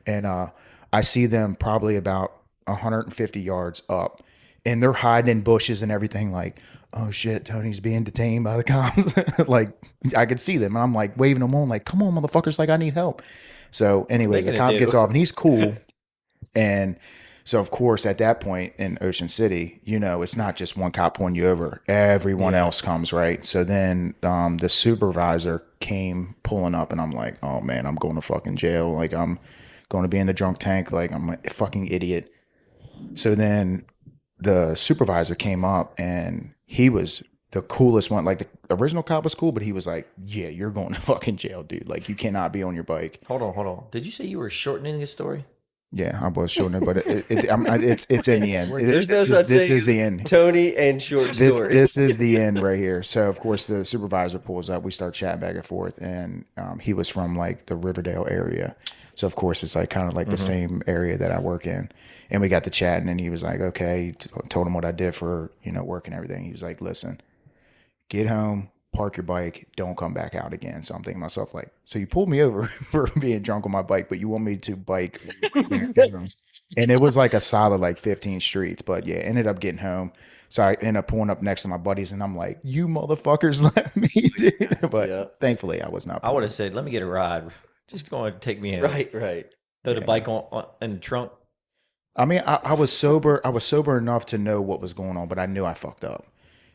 and I see them probably about 150 yards up, and they're hiding in bushes and everything. Like, oh shit, Tony's being detained by the cops. Like, I could see them, and I'm like waving them on, like, come on, motherfuckers, like I need help. So, anyways, the Making a cop deal. gets off, and he's cool. And so, of course, at that point in Ocean City, it's not just one cop pulling you over. Everyone else comes, right? So then the supervisor came pulling up, and I'm like, oh, man, I'm going to fucking jail. Like, I'm going to be in the drunk tank. Like, I'm a fucking idiot. So then the supervisor came up, and he was the coolest one. Like, the original cop was cool, but he was like, yeah, you're going to fucking jail, dude. Like, you cannot be on your bike. Hold on. Did you say you were shortening his story? Yeah, I was showing it, but it's in the end. There's no This such is thing as the end. Tony and short story. This is the end right here. So of course the supervisor pulls up. We start chatting back and forth, and he was from like the Riverdale area. So of course it's like kind of like the same area that I work in. And we got to chatting, and he was like, "Okay," told him what I did for work and everything. He was like, "Listen, get home, park your bike, don't come back out again." So I'm thinking to myself, like, so you pulled me over for being drunk on my bike, but you want me to bike. And it was like a solid like 15 streets, but yeah, ended up getting home. So I ended up pulling up next to my buddies, and I'm like, you motherfuckers let me, dude. But thankfully I was not. I would have said, let me get a ride. Just go and take me in. Right. Throw the bike on in the trunk. I mean, I was sober. I was sober enough to know what was going on, but I knew I fucked up.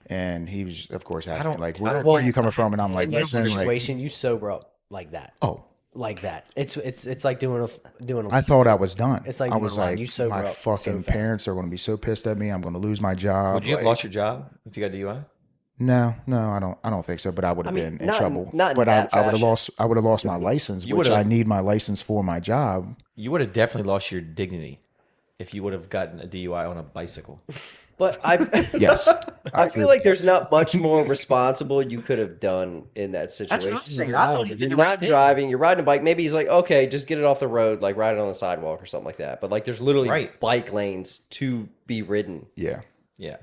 And he was, of course, asking like, where are you coming from? And I'm like, In this listen, like, situation, you sober up like that. oh, Like that. It's like doing a. I thought I was done. It's like I doing was a line. like, You sober my up so fucking fast. parents are going to be so pissed at me. I'm going to lose my job. Would you have Like, lost your job if you got DUI? No, I don't think so. But I would have I mean, been in not in- trouble. not in but that I would have fashion. lost. I would have lost my license, You which would've- I need my license for my job. You would have definitely lost your dignity if you would have gotten a DUI on a bicycle. But I Yes, I feel like there's not much more responsible you could have done in that situation. That's what I'm saying. I thought you did You're the not right thing. driving. You're riding a bike. Maybe he's like, okay, just get it off the road, like ride it on the sidewalk or something like that. But like, there's literally Right. bike lanes to be ridden. yeah. Yeah.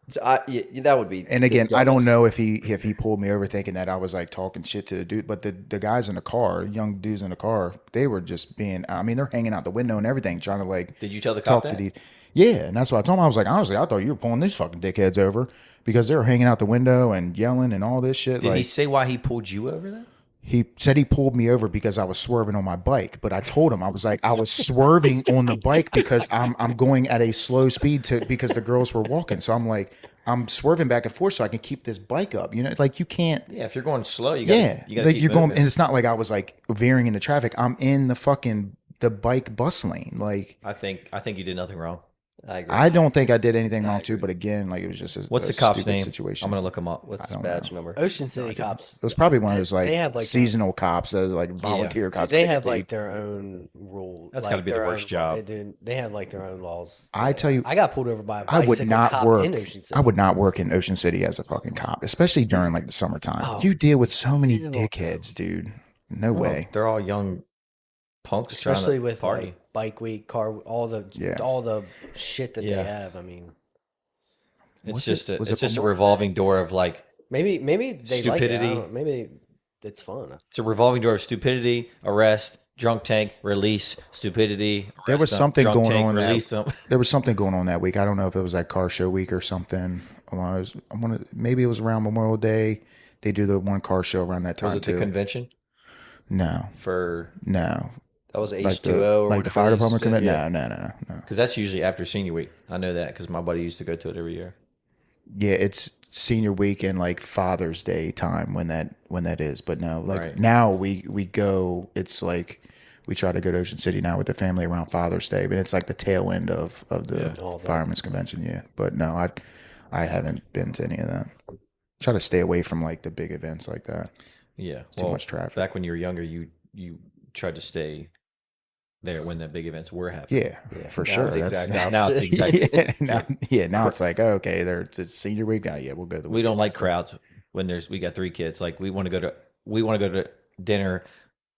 So that would be. And the again, I don't dumbest. know if he pulled me over thinking that I was like talking shit to the dude, but the guys in the car, young dudes in the car, they were just being. I mean, they're hanging out the window and everything, trying to like. Did you tell the cop talk that? to these. Yeah, and that's what I told him. I was like, honestly, I thought you were pulling these fucking dickheads over because they were hanging out the window and yelling and all this shit. Did like, he say why he pulled you over then? he said he pulled me over because I was swerving on my bike, but I told him I was like I was swerving on the bike because I'm going at a slow speed because the girls were walking. So I'm like I'm swerving back and forth so I can keep this bike up. Like you can't. Yeah, if you're going slow, you got Yeah, you got like keep you're going, moving. and it's not like I was like veering into traffic. I'm in the bike bus lane. Like I think you did nothing wrong. I agree. I don't think I did anything wrong too, but again, like it was just What's a the cop's stupid name? situation. I'm gonna look him up. What's His badge number? Ocean City cops. It was probably one of those They have, like like, seasonal cops, those like volunteer cops. They have like their own rule. That's like, gotta be the their worst own- job. They have like their own laws. I tell you, I got pulled over by a I bicycle would not cop work. in Ocean City. I would not work in Ocean City as a fucking cop, especially during like the summertime. Oh. You deal with so many dickheads, dude. No way. They're all young punks, Especially trying to with party. like bike week, car, all the shit that Yeah. they have. I mean, It's Was just it- a was it's it just a more- revolving door of like maybe they like it. I Stupidity. don't know. Maybe it's fun. it's a revolving door of stupidity, arrest, drunk tank, release, stupidity. There was arrest them, something drunk going tank, on Release that. them. There was something going on that week. I don't know if it was like car show week or something. Maybe it was around Memorial Day. They do the one car show around that time Was it the too. convention No, for? no. That was Like H2O. the, like the fire department commit. Yeah. No. Because that's usually after senior week. I know that because my buddy used to go to it every year. Yeah, it's senior week and like Father's Day time when that is. But no, like Right. now we go. It's like we try to go to Ocean City now with the family around Father's Day, but it's like the tail end of the firemen's convention. Yeah, but no, I haven't been to any of that. Try to stay away from like the big events like that. Yeah. It's too much traffic. Back when you were younger, you tried to stay there when the big events were happening. Yeah, for sure. Now it's exactly. Now it's like, oh, okay, it's senior week now. Yeah, we'll go. We don't like crowds when we got 3 kids. Like we want to go to dinner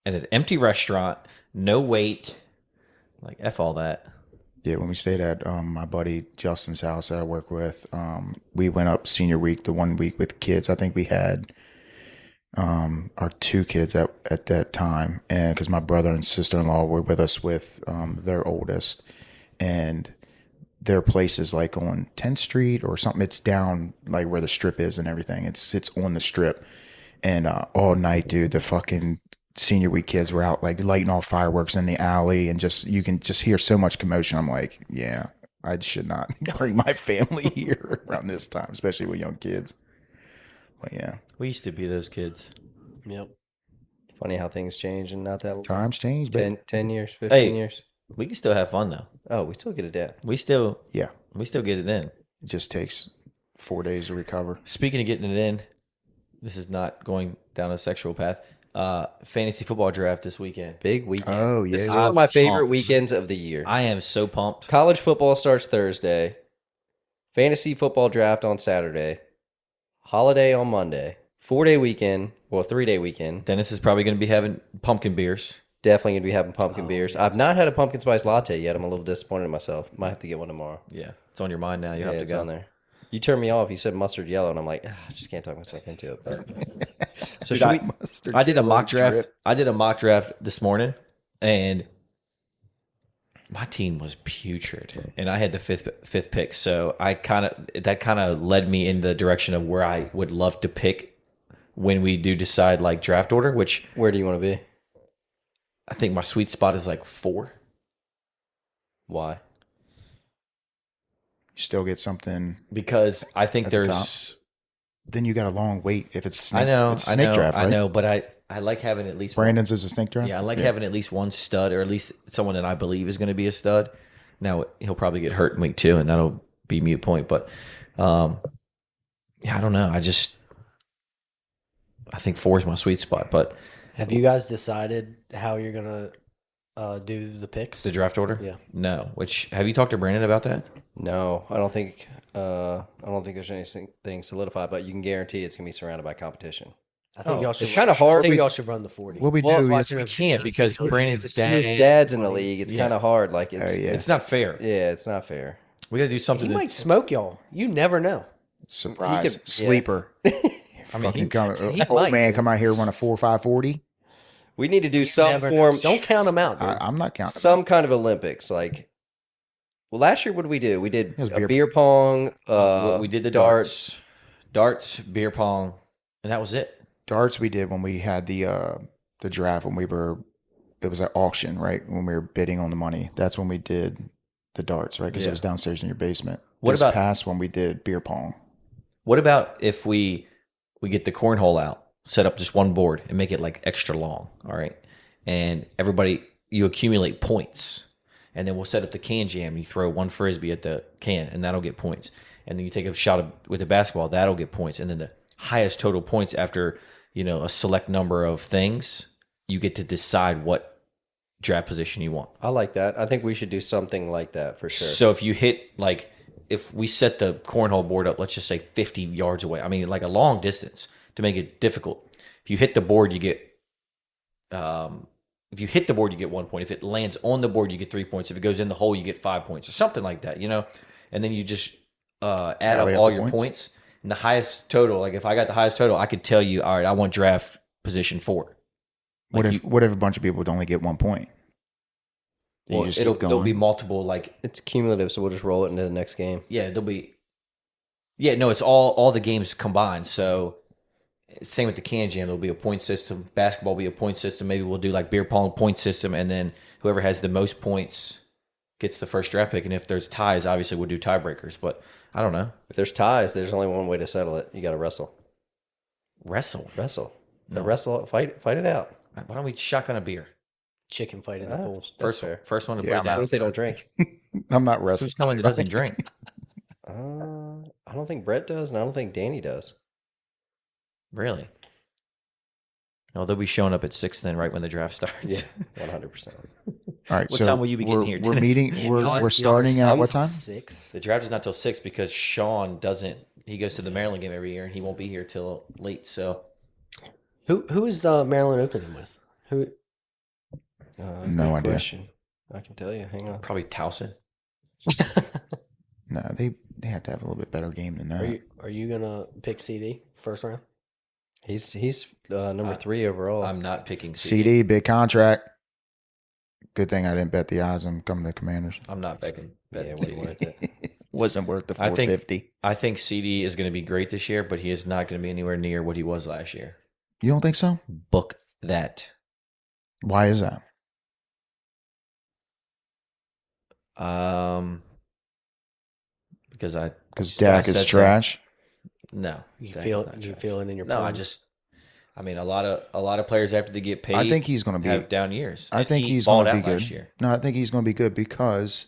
at an empty restaurant, no wait. Like F all that. Yeah, when we stayed at my buddy Justin's house that I work with, we went up senior week the 1 week with kids. I think we had our 2 kids at that time, and because my brother and sister-in-law were with us with their oldest, and their place is like on 10th Street or something. It's down like where the strip is and everything. It sits on the strip, and all night, dude, the fucking senior week kids were out like lighting off fireworks in the alley, and you can just hear so much commotion. I'm like, yeah, I should not bring my family here around this time, especially with young kids. But yeah, We used to be those kids. Yep. Funny how things change and not that times change, but 10 years, 15 years. We can still have fun though. Oh, we still get it down. We still yeah, get it in. it just takes 4 days to recover. Speaking of getting it in, this is not going down a sexual path. Fantasy football draft this weekend. Big weekend. Oh, yeah. This is one of my favorite pumped. weekends of the year. I am so pumped. College football starts Thursday. Fantasy football draft on Saturday. Holiday on Monday. 4-day weekend. Well, 3-day weekend. Dennis is probably going to be having pumpkin beers. Definitely going to be having pumpkin beers. I've not had a pumpkin spice latte yet. I'm a little disappointed in myself. Might have to get one tomorrow. Yeah, it's on your mind now. You have to it's go. on there. You turned me off. You said mustard yellow, and I'm like, I just can't talk myself into it. But. So Dude, should I did a mock drip. draft. I did a mock draft this morning, and my team was putrid, and I had the fifth pick. So that kind of led me in the direction of where I would love to pick when we do decide like draft order. Which where do you want to be? I think my sweet spot is like 4. Why? You still get something. Because I think At the there's. Then you got a long wait if it's snake, I know, it's I snake know, draft, right? I know, but I like having at least Brandon's is a snake draft. Yeah, I like having at least one stud, or at least someone that I believe is going to be a stud. Now he'll probably get hurt in week 2, and that'll be mute point. But yeah, I don't know. I think 4 is my sweet spot. But Have you guys decided how you're gonna do the picks? the draft order, Yeah. no. Which have you talked to Brandon about that? No, I don't think. I don't think there's anything solidified, but you can guarantee it's gonna be surrounded by competition. I think y'all should. It's kinda hard. I think y'all should run the 40. What we Well, do is we can't because Brandon's dad. His dad's in the league. It's kind of hard. Like it's, yeah. It's not fair. yeah, it's not fair. We got to do he something. might That's, smoke y'all. You never know. surprise He could- yeah. sleeper. Fucking he old might. man come out here run a 4.540. We need to do some Never form. know. Don't count them out, dude. I'm not counting. Some kind of Olympics. Like, well, last year what did we do? We did was a beer beer pong. we did the darts, beer pong, and that was it. Darts we did when we had the draft when it was at auction, right? When we were bidding on the money. That's when we did the darts, right? Because Yeah. it was downstairs in your basement. What This about- past when we did beer pong? What about if we get the cornhole out, set up just one board, and make it like extra long? All right, and you accumulate points, and then we'll set up the can jam. You throw one frisbee at the can, and that'll get points. And then you take a shot with the basketball, that'll get points. And then the highest total points after a select number of things, you get to decide what draft position you want. I like that. I think we should do something like that for sure. So if you hit if we set the cornhole board up, let's just say 50 yards away. I mean, like a long distance to make it difficult. If you hit the board, you get 1 point. If it lands on the board, you get 3 points. If it goes in the hole, you get 5 points or something like that, And then you just add Tally up up all the your points. points. And the highest total, like if I got the highest total, I could tell you, all right, I want draft position 4. What Like if a bunch of people would only get 1 point? Then you just keep there'll be going? multiple, like, it's cumulative, so we'll just roll it into the next game. yeah, it's all the games combined. So same with the can jam, there'll be a point system. Basketball will be a point system. Maybe we'll do like beer pong point system, and then whoever has the most points gets the first draft pick. And if there's ties, obviously we'll do tiebreakers. But I don't know. If there's ties, there's only one way to settle it. You got to wrestle. Wrestle. No. Wrestle. Fight it out. Why don't we shotgun a beer? Chicken fight in the pool. First one to Yeah, play down. What if they don't drink? I'm not wrestling. Who's coming that doesn't drink? I don't think Brett does, and I don't think Danny does. Really? No, they'll be showing up at 6 then, right when the draft starts. 100%. All right. What so time will you be getting here, We're Dennis? meeting. We're starting at what time? 6. The draft is not till 6 because Sean doesn't. He goes to the Maryland game every year, and he won't be here till late. So, Who is Maryland opening with? Who? No good idea. question. I can tell you. Hang on. probably Towson. No, they have to have a little bit better game than that. Are you gonna pick CD first round? He's number 3 overall. I'm not picking CD, big contract. Good thing I didn't bet the odds on coming to the Commanders. I'm not betting yeah, CD. wasn't worth it. Wasn't worth the I think- 450. I think CD is going to be great this year, but he is not going to be anywhere near what he was last year. You don't think so? Book that. Why is that? Because Because Dak is trash. No, You Dak feel is not you trash. feel it in your No, bones? I mean, a lot of players after they get paid. I think he's going to be. have down years. I And think he he's going balled to be out good. last year. No, I think he's going to be good because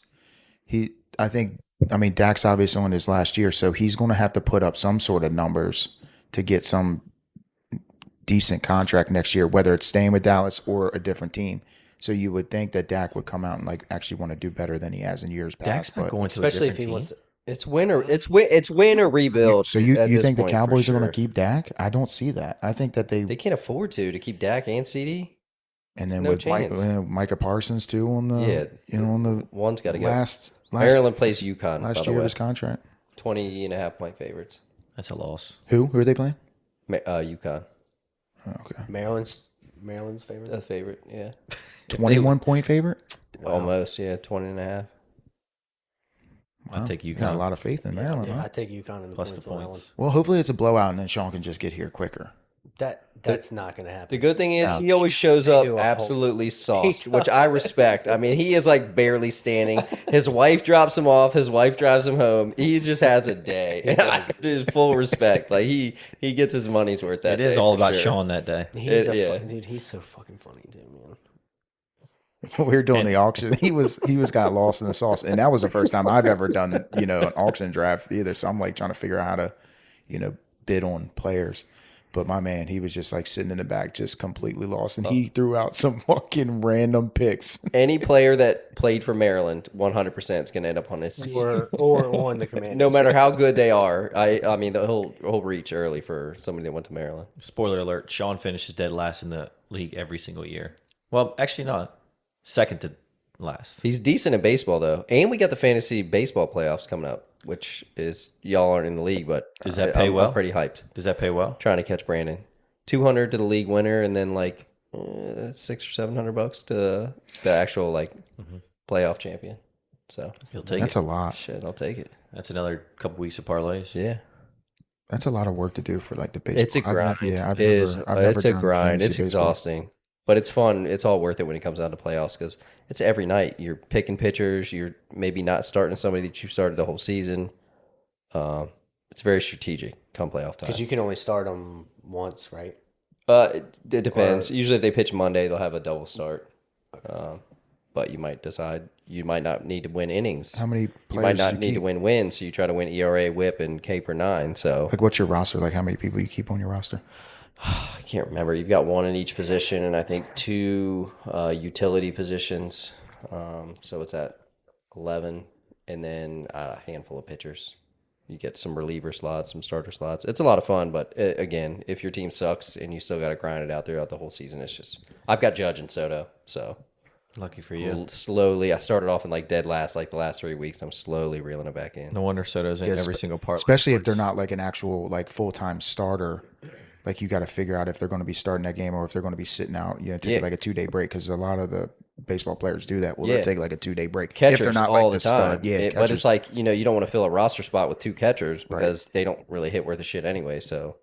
I mean, Dak's obviously on his last year, so he's going to have to put up some sort of numbers to get some decent contract next year, whether it's staying with Dallas or a different team. So you would think that Dak would come out and like actually want to do better than he has in years past. Dak's not but- going to Especially a if he different wants. team. It's win or rebuild. So you at this think the point, for Cowboys are going sure. to keep Dak? I don't see that. I think that They can't afford to keep Dak and CD. and then no with chance. Micah Parsons too on the on the One's got to go. last Maryland plays UConn. by last the year of way. his contract. 20.5 point favorites. That's a loss. Who are they playing? UConn. Oh, okay, Maryland's favorite. A favorite, yeah. 21-point favorite. Almost, yeah. 20.5. I take You got a UConn lot of faith in Maryland. I Huh? take UConn in the plus points the on that one. points. Well, hopefully it's a blowout, and then Sean can just get here quicker. That's not going to happen. The good thing is he always shows up do a whole- absolutely sauced, which I respect. I mean, he is like barely standing. His wife drops him off. His wife drives him home. He just has a day. Dude, full respect. Like he gets his money's worth that It day. is all for about sure. Sean that day. Dude, he's so fucking funny too, man. We were doing the auction. He was got lost in the sauce, and that was the first time I've ever done an auction draft either. So I'm like trying to figure out how to bid on players. But my man, he was just like sitting in the back, just completely lost, and he threw out some fucking random picks. Any player that played for Maryland, 100% is going to end up on his team. Or on the Commanders. No matter how good they are. I mean, he'll reach early for somebody that went to Maryland. Spoiler alert: Sean finishes dead last in the league every single year. Well, actually, not second to last. He's decent in baseball, though. And we got the fantasy baseball playoffs coming up, which is y'all aren't in the league, but Does that pay well? I'm pretty hyped. Does that pay well? Trying to catch Brandon. 200 to the league winner, and then like $600 or $700 to the actual like playoff champion. So He'll take That's it. a lot. shit, I'll take it. That's another couple weeks of parlays. Yeah, That's a lot of work to do for like the baseball. it's a grind. I've It is. never It's a done grind. fantasy It's baseball. exhausting, but it's fun. It's all worth it when it comes down to playoffs because it's every night. You're picking pitchers. You're maybe not starting somebody that you started the whole season. It's very strategic come playoff time. Because you can only start them once, right? It depends. Usually, if they pitch Monday, they'll have a double start. But you might decide you might not need to win innings. How many You players might do not you need to keep? win wins, so you try to win ERA, WHIP, and K per 9. So Like, what's your roster? Like, how many people you keep on your roster? I can't remember. You've got one in each position, and I think two utility positions. So it's at 11, and then a handful of pitchers. You get some reliever slots, some starter slots. It's a lot of fun, but again, if your team sucks and you still got to grind it out throughout the whole season, it's just I've got Judge and Soto, so Lucky for you. slowly. I started off in like dead last, like the last 3 weeks. I'm slowly reeling it back in. No wonder Soto's in every single part. Especially if they're not like an actual like full-time starter. Like, you got to figure out if they're going to be starting that game or if they're going to be sitting out. Take like a 2-day break, because a lot of the baseball players do that. Well, Yeah. thall take like a 2-day break Catchers if they're not all like the time. stud. Yeah, But catchers. it's like, you don't want to fill a roster spot with two catchers because they don't really hit worth a shit anyway. So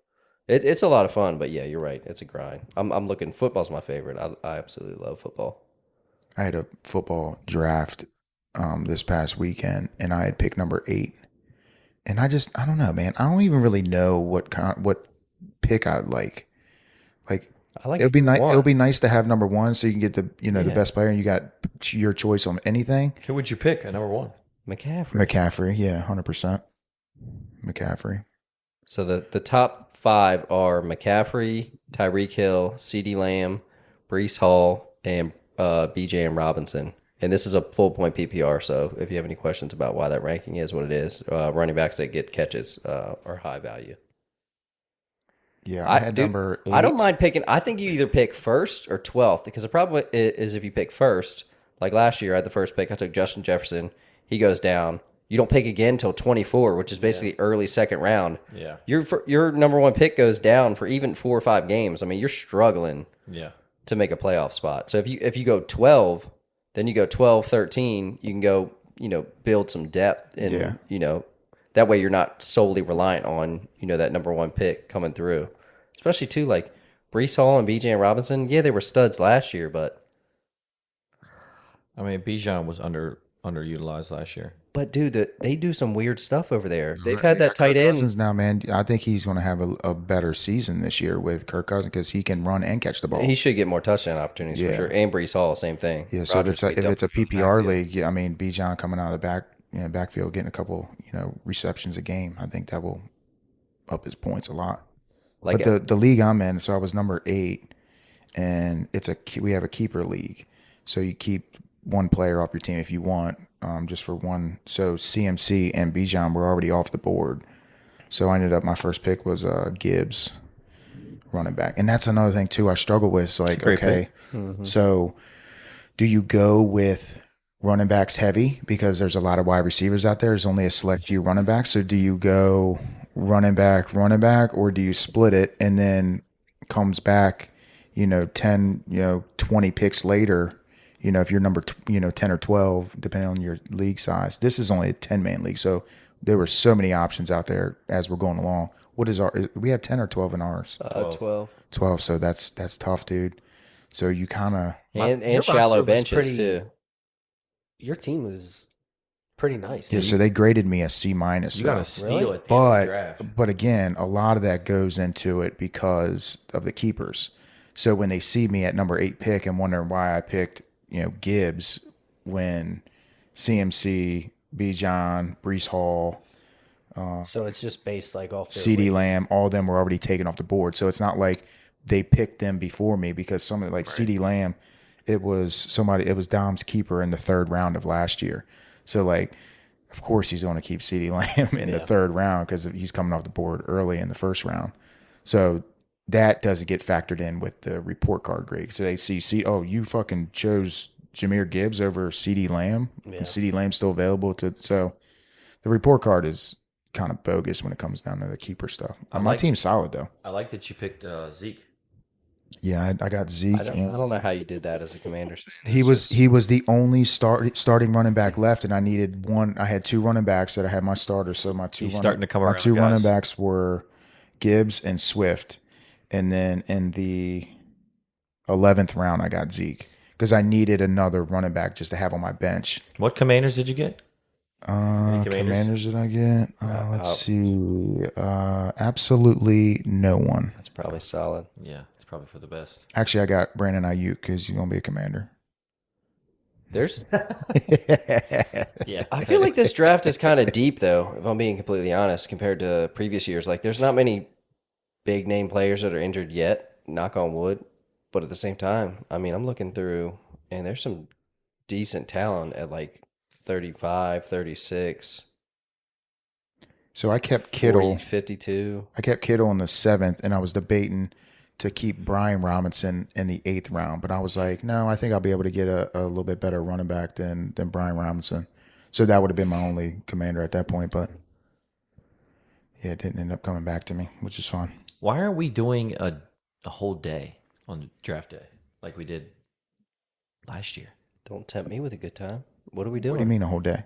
it's a lot of fun. But yeah, you're right. It's a grind. I'm looking. Football's my favorite. I absolutely love football. I had a football draft this past weekend, and I had picked number 8, And I don't know, man. I don't even really know what pick I'd like. Like, I like it would be nice. It one. would be nice to have number one, so you can get the the best player, and you got your choice on anything. Who would you pick at number one? McCaffrey. Yeah, 100%. McCaffrey. So the top 5 are McCaffrey, Tyreek Hill, CeeDee Lamb, Brees Hall, and BJ and Robinson. And this is a full point PPR. So if you have any questions about why that ranking is what it is, running backs that get catches are high value. Yeah, I had number 8. I don't mind picking. I think you either pick first or 12th, because the problem is if you pick first, like last year I had the first pick. I took Justin Jefferson. He goes down. You don't pick again until 24, which is basically early second round. Yeah. Your number one pick goes down for even 4 or 5 games. I mean, you're struggling to make a playoff spot. So if you go 12, then you go 12, 13, you can go, build some depth. And, that way you're not solely reliant on, that number one pick coming through. Especially, too, like Brees Hall and BJ and Robinson. Yeah, they were studs last year, but. I mean, Bijan was underutilized last year. But, dude, they do some weird stuff over there. They've had that tight end. Cousins now, man. I think he's going to have a better season this year with Kirk Cousins because he can run and catch the ball. He should get more touchdown opportunities for sure. And Brees Hall, same thing. Yeah, so if it's a PPR league, I mean, Bijan coming out of the backfield, getting a couple, receptions a game, I think that will up his points a lot. But the league I'm in, so I was number 8, and we have a keeper league, so you keep one player off your team if you want, just for one. So CMC and Bijan were already off the board, so I ended up my first pick was Gibbs, running back, and that's another thing too I struggle with. It's like, okay, so do you go with running backs heavy because there's a lot of wide receivers out there? There's only a select few running backs, so do you go running back, or do you split it and then comes back, 10, 20 picks later, if you're number 10 or 12, depending on your league size. This is only a 10-man league, so there were so many options out there as we're going along. What is we have 10 or 12 in ours? 12. 12, so that's tough, dude. So you kind of and shallow benches too. Your team was pretty nice. Yeah, so they graded me a C-. You got to steal it. But again, a lot of that goes into it because of the keepers. So when they see me at number 8 pick and wondering why I picked, Gibbs when CMC, Bijan, Brees Hall, so it's just based like off CeeDee Lamb, all of them were already taken off the board. So it's not like they picked them before me, because somebody like CeeDee Lamb, it was Dom's keeper in the 3rd round of last year. So, like, of course he's going to keep CeeDee Lamb in the 3rd round because he's coming off the board early in the 1st round. So that doesn't get factored in with the report card grade. So they see, oh, you fucking chose Jahmyr Gibbs over CeeDee Lamb, and CeeDee Lamb's still available to. So the report card is kind of bogus when it comes down to the keeper stuff. My team's solid though. I like that you picked Zeke. Yeah, I got Zeke. I don't know how you did that as a commander. He was the only starting running back left, and I needed one. I had 2 running backs that I had my starters. So my 2 running backs were Gibbs and Swift, and then in the 11th round I got Zeke because I needed another running back just to have on my bench. What commanders did you get? Commanders did I get? Let's see. Absolutely no one. That's probably solid. Yeah. Probably for the best. Actually, I got Brandon Ayuk because he's gonna be a commander. There's, yeah. I feel like this draft is kind of deep, though. If I'm being completely honest, compared to previous years, like there's not many big name players that are injured yet. Knock on wood. But at the same time, I mean, I'm looking through, and there's some decent talent at like 35, 36. So I kept Kittle 52. I kept Kittle in the 7th, and I was debating to keep Brian Robinson in the 8th round. But I was like, no, I think I'll be able to get a little bit better running back than Brian Robinson. So that would have been my only commander at that point. But yeah, it didn't end up coming back to me, which is fine. Why aren't we doing a whole day on draft day like we did last year? Don't tempt me with a good time. What are we doing? What do you mean a whole day?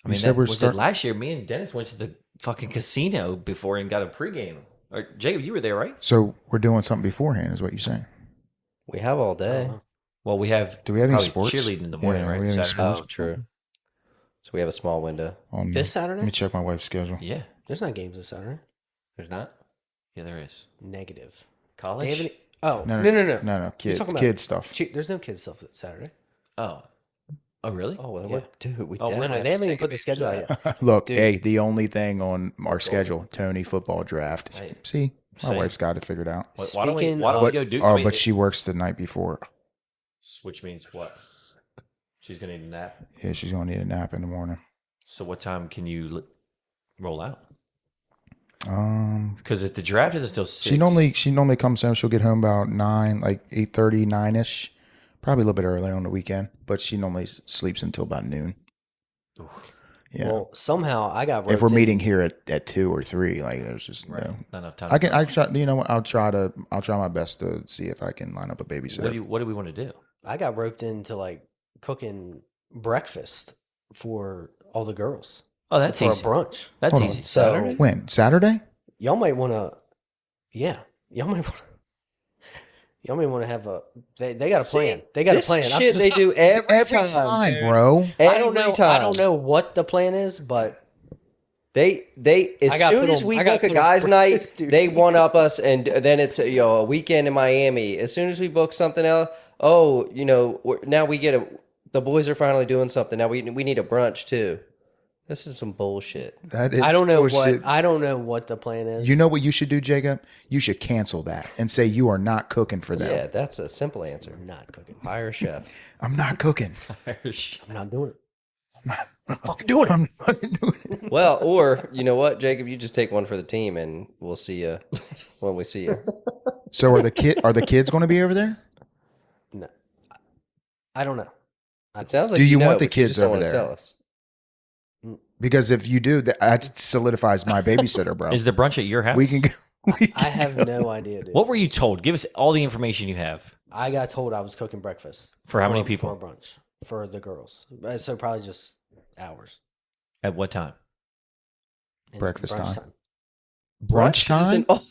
I mean, that was it last year. Me and Dennis went to the fucking casino before and got a pregame. Or Jacob, you were there, right? So we're doing something beforehand, is what you're saying? We have all day. Well, we have. Do we have any sports? Cheerleading in the morning, right? We have sports. Oh, true. So we have a small window. This Saturday? Let me check my wife's schedule. Yeah. There's not games this Saturday. There's not? Yeah, there is. Negative. They College? have any- Oh, No. You're talking about Kid stuff. There's no kids stuff Saturday. Oh. Oh, really? Oh, well, Yeah. we Oh, definitely No, have they to haven't even take put the schedule out yet. Look, Dude. hey, the only thing on our schedule, Tony football draft. Hey. See, my Same. wife's got it figured out. Why don't we Speaking go do Oh, but she works the night before. Which means what? She's going to need a nap. Yeah, she's gonna need a nap in the morning. So what time can you roll out? Um, Because if the draft is still 6. she normally comes home. She'll get home about 9, like 8:30, 9ish. Probably a little bit early on the weekend, but she normally sleeps until about noon. Yeah. Well, somehow I got If we're roped in- meeting here at 2 or 3, like there's just Right. no. Not enough time. I try. You know what? I'll try my best to see if I can line up a babysitter. What do we want to do? I got roped into like cooking breakfast for all the girls Oh, that's for easy. a brunch. That's Hold on. easy. So- Saturday? When? Saturday? Y'all might want to, yeah. Y'all might want to. Y'all may want to have a. They got a plan. They got a This plan. I'm shit just- they do every time. bro. I don't know. Every time. I don't know what the plan is, but They I as got soon put as on- we I got book a put on guys' night, breakfast duty. they one up us, and then it's a weekend in Miami. As soon as we book something else, now we get the boys are finally doing something. Now we need a brunch too. This is some bullshit. That is I don't know bullshit. what I don't know what the plan is. You know what you should do, Jacob? You should cancel that and say you are not cooking for them. Yeah, that's a simple answer. I'm not cooking. Hire a chef. I'm not cooking. Irish. I'm not doing it. I'm fucking doing it. I'm fucking doing it. Well, or you know what, Jacob, you just take one for the team, and we'll see you when we see you. So are the kids going to be over there? No, I don't know. It sounds like Do you want the but you kids just don't over wanna there? Tell us. Because if you do, that solidifies my babysitter, bro. Is the brunch at your house? We can go. I have no idea, dude. What were you told? Give us all the information you have. I got told I was cooking breakfast For how many people? for a brunch for the girls. So probably just hours. At what time? And Breakfast brunch time. Brunch time? Isn't- oh,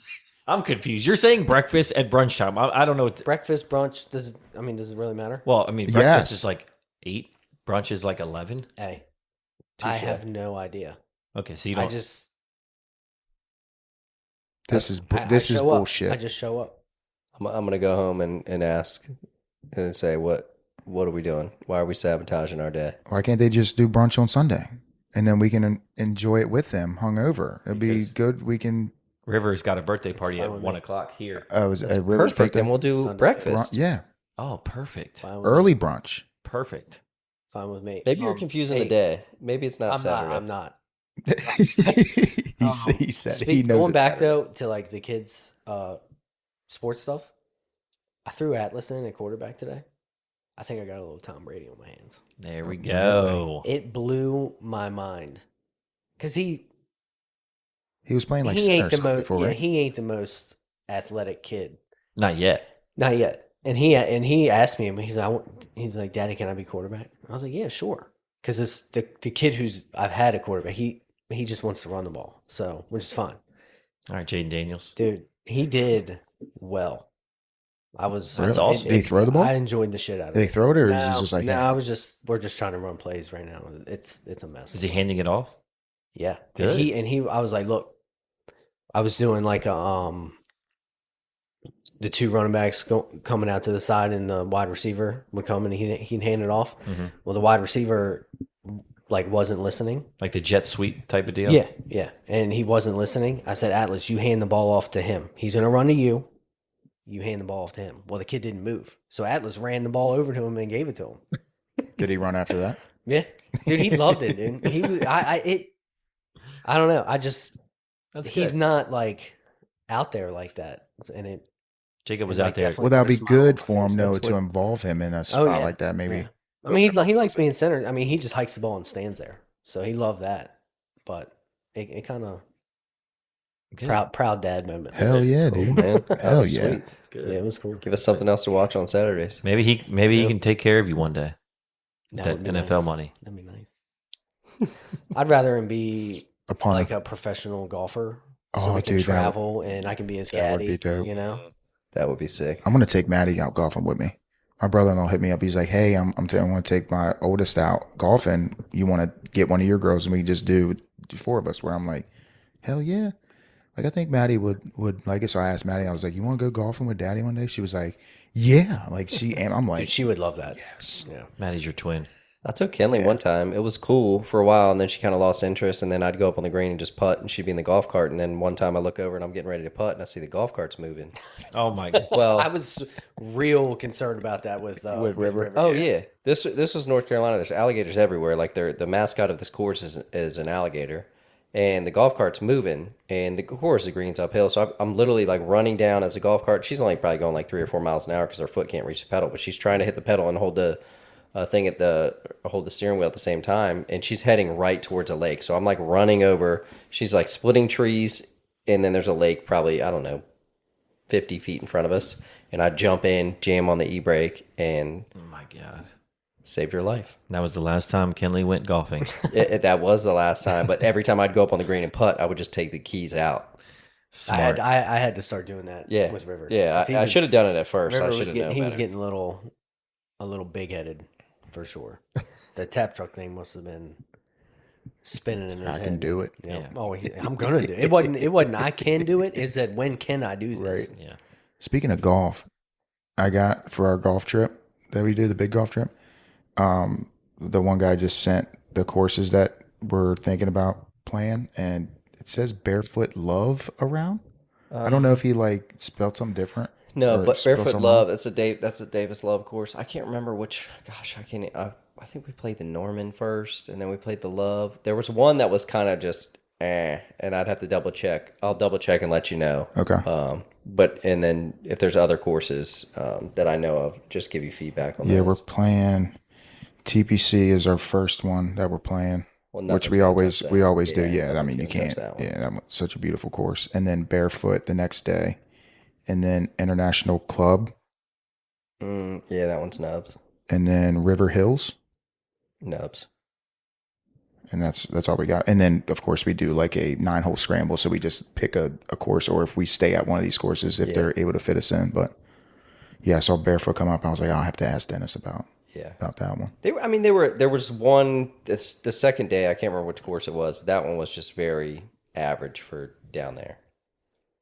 I'm confused. You're saying breakfast at brunch time. I don't know what. Breakfast, brunch. Does it really matter? Well, I mean, breakfast Yes. is like 8. Brunch is like 11. Hey, I have no idea. Okay, so you I don't. just This is I this is show up. bullshit. I just show up. I'm gonna go home and ask and say what are we doing? Why are we sabotaging our day? Why can't they just do brunch on Sunday and then we can enjoy it with them hungover? It'd be Because- good. We can. River's got a birthday party fine at with 1 me. o'clock here. It was That's a River's perfect, birthday. and we'll do Sunday. breakfast. Yeah, Oh, perfect. Fine with early me. brunch. Perfect. Fine with me. Maybe you're confusing the hey, day. Maybe it's not I'm Saturday. not. I'm not. he said he knows. Going it's back Saturday. though to like the kids' sports stuff. I threw Atlas in at quarterback today. I think I got a little Tom Brady on my hands. There we go. It blew my mind because he He was playing like ain't center the something most before, right? he ain't the most athletic kid. Not yet. Not yet. And he asked me, he's like, Daddy, can I be quarterback? I was like, yeah, sure. Because it's the kid who's I've had a quarterback. He just wants to run the ball, so which is fine, All right, Jaden Daniels. dude. He did well. I was. That's awesome. Did he throw the ball? I enjoyed the shit out of Did it. they throw it, or is No, it just like no, we're just trying to run plays right now. It's a mess. Is he handing it off? Yeah. Good. And he I was like, look, I was doing like the two running backs coming out to the side and the wide receiver would come and he'd hand it off. Mm-hmm. Well, the wide receiver like wasn't listening. Like the jet sweep type of deal? Yeah. And he wasn't listening. I said, Atlas, you hand the ball off to him. He's going to run to you. You hand the ball off to him. Well, the kid didn't move. So Atlas ran the ball over to him and gave it to him. did he run after that? Yeah. Dude, he loved it, dude. He was I don't know. He's not like out there like that. And Jacob was And, out like, there. definitely- Well, that would be Put a smile on good my for him, face. though, That's to what- involve him in a spot yeah. like that. Maybe. Yeah. I mean, he likes being center. I mean, he just hikes the ball and stands there. So he loved that. But it kind of Good. proud dad moment. Hell yeah, Cool, dude. man. That Hell was yeah. sweet. Good. Yeah, it was cool. Give us something else to watch on Saturdays. Maybe he Yeah. can take care of you one day. That That would be NFL nice. money. That'd be nice. I'd rather him be Upon like a professional golfer, so Oh, we can dude, that would- travel and I can be his that would caddy. be dope. You know, That would be sick. I'm gonna take Maddie out golfing with me. my brother-in-law hit me up. He's like, "Hey, I want to take my oldest out golfing. You want to get one of your girls, and we just do 4 of us." Where I'm like, "Hell yeah!" Like I think Maddie would like it. So I asked Maddie. I was like, "You want to go golfing with Daddy one day?" She was like, "Yeah." Like and I'm like, Dude, she would love that. "Yes." Yeah. Maddie's your twin. I took Kenley one time. It was cool for a while, and then she kind of lost interest. And then I'd go up on the green and just putt, and she'd be in the golf cart. And then one time I look over and I'm getting ready to putt, and I see the golf cart's moving. Oh my god. Well, I was real concerned about that with River. oh yeah, this was North Carolina. There's alligators everywhere. Like the mascot of this course is an alligator, and the golf cart's moving, and the course the green's uphill. So I'm literally like running down as a golf cart. She's only probably going like 3 or 4 miles an hour because her foot can't reach the pedal, but she's trying to hit the pedal and hold the hold the steering wheel at the same time, and she's heading right towards a lake. So I'm like running over. She's like splitting trees, and then there's a lake probably, I don't know, 50 feet in front of us, and I jump in, jam on the e-brake, and Oh my god. saved her life. That was the last time Kenley went golfing. That was the last time, but every time I'd go up on the green and putt, I would just take the keys out. Smart. I had to start doing that with River. Yeah, 'Cause he I was- should have done it at first. River I was should have getting, known he was better. getting a little big-headed for sure. The tap truck thing must have been spinning in his I head. can do it. Yeah. Yeah. Oh, I'm gonna do it. It wasn't I can do it. It said when can I do this? Right. Yeah. Speaking of golf, I got for our golf trip that we do, the big golf trip. The one guy just sent the courses that we're thinking about playing, and it says Barefoot Love around. I don't know if he like spelled something different. No, or but spelled Barefoot something Love. wrong. That's a Davis Love course. I can't remember which. Gosh, I can't. I think we played the Norman first, and then we played the Love. There was one that was kind of just and I'd have to double check. I'll double check and let you know. Okay. And then if there's other courses that I know of, just give you feedback on. Yeah, those. we're playing. TPC is our first one that we're playing, Well, which nothing's we gonna always touch that. do. Yeah, Yeah, I mean nothing's you gonna touch can't. that one. Yeah, that was such a beautiful course. And then Barefoot the next day, and then International Club, Yeah, that one's nubs. and then River Hills. Nubs. And that's all we got. And then of course we do like a 9-hole scramble. So we just pick a course, or if we stay at one of these courses, if they're able to fit us in. But yeah, I saw Barefoot come up. I was like, I'll have to ask Dennis about that one. There was one the second day. I can't remember which course it was, but that one was just very average for down there.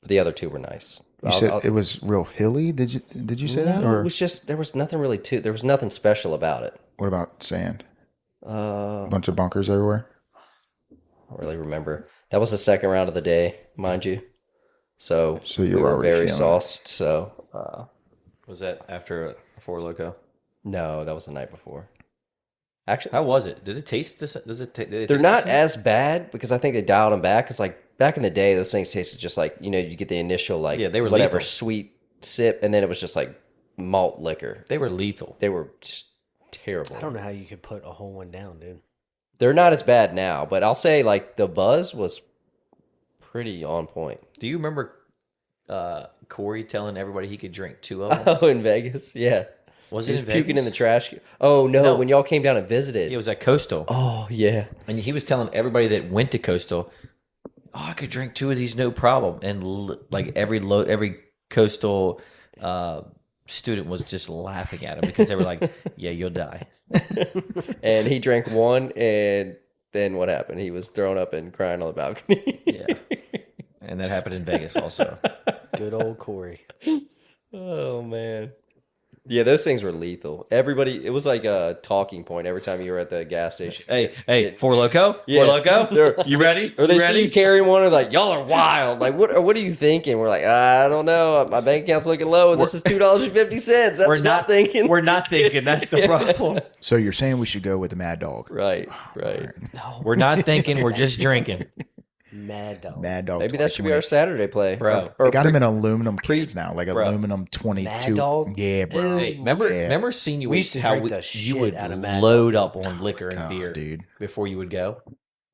The other two were nice. You said it was real hilly. Did you say that? No, Or it was just there was nothing really there was nothing special about it. what about sand? A Bunch of bunkers everywhere. I don't really remember. That was the second round of the day, mind you. So you we were were already very feeling sauced. So Was that after a Four Loko? no, that was the night before. Actually, How was it? Did it taste this? Does it? Did it they're taste not the same? as bad because I think they dialed them back. It's like back in the day, those things tasted just like, you get the initial like Yeah, they were whatever lethal. sweet sip, and then it was just like malt liquor. They were lethal. They were just terrible. I don't know how you could put a whole one down, dude. They're not as bad now, but I'll say like the buzz was pretty on point. Do you remember Corey telling everybody he could drink 2 of them? Oh, in Vegas, yeah. Was He it was in puking in the Vegas? trash. Oh no, No. when y'all came down and visited. It was at Coastal. Oh yeah. And he was telling everybody that went to Coastal, "Oh, I could drink 2 of these, no problem." And like every Coastal student was just laughing at him because they were like, "Yeah, you'll die." And he drank one, and then what happened? He was thrown up and crying on the balcony. Yeah, and that happened in Vegas also. Good old Corey. Oh man. Yeah, those things were lethal. Everybody, it was like a talking point every time you were at the gas station. Hey, Four Loko, Yeah. Four Loko, you ready? Or they You see ready? you carrying one, and like, y'all are wild. Like, what are you thinking? We're like, I don't know. My bank account's looking low, and this is $2.50. That's We're what not I'm thinking. We're not thinking. That's the problem. So you're saying we should go with the Mad Dog? Right. No, We're not thinking. We're just drinking, Mad Dog. Mad Dog. Maybe that should be our Saturday play, Bro. They got them in aluminum cans now, like Bro. aluminum 22. Mad Dog? Yeah, bro. Hey, remember senior We week used to how drink the you shit would out of Mad load up on liquor and God, beer, dude. before you would go.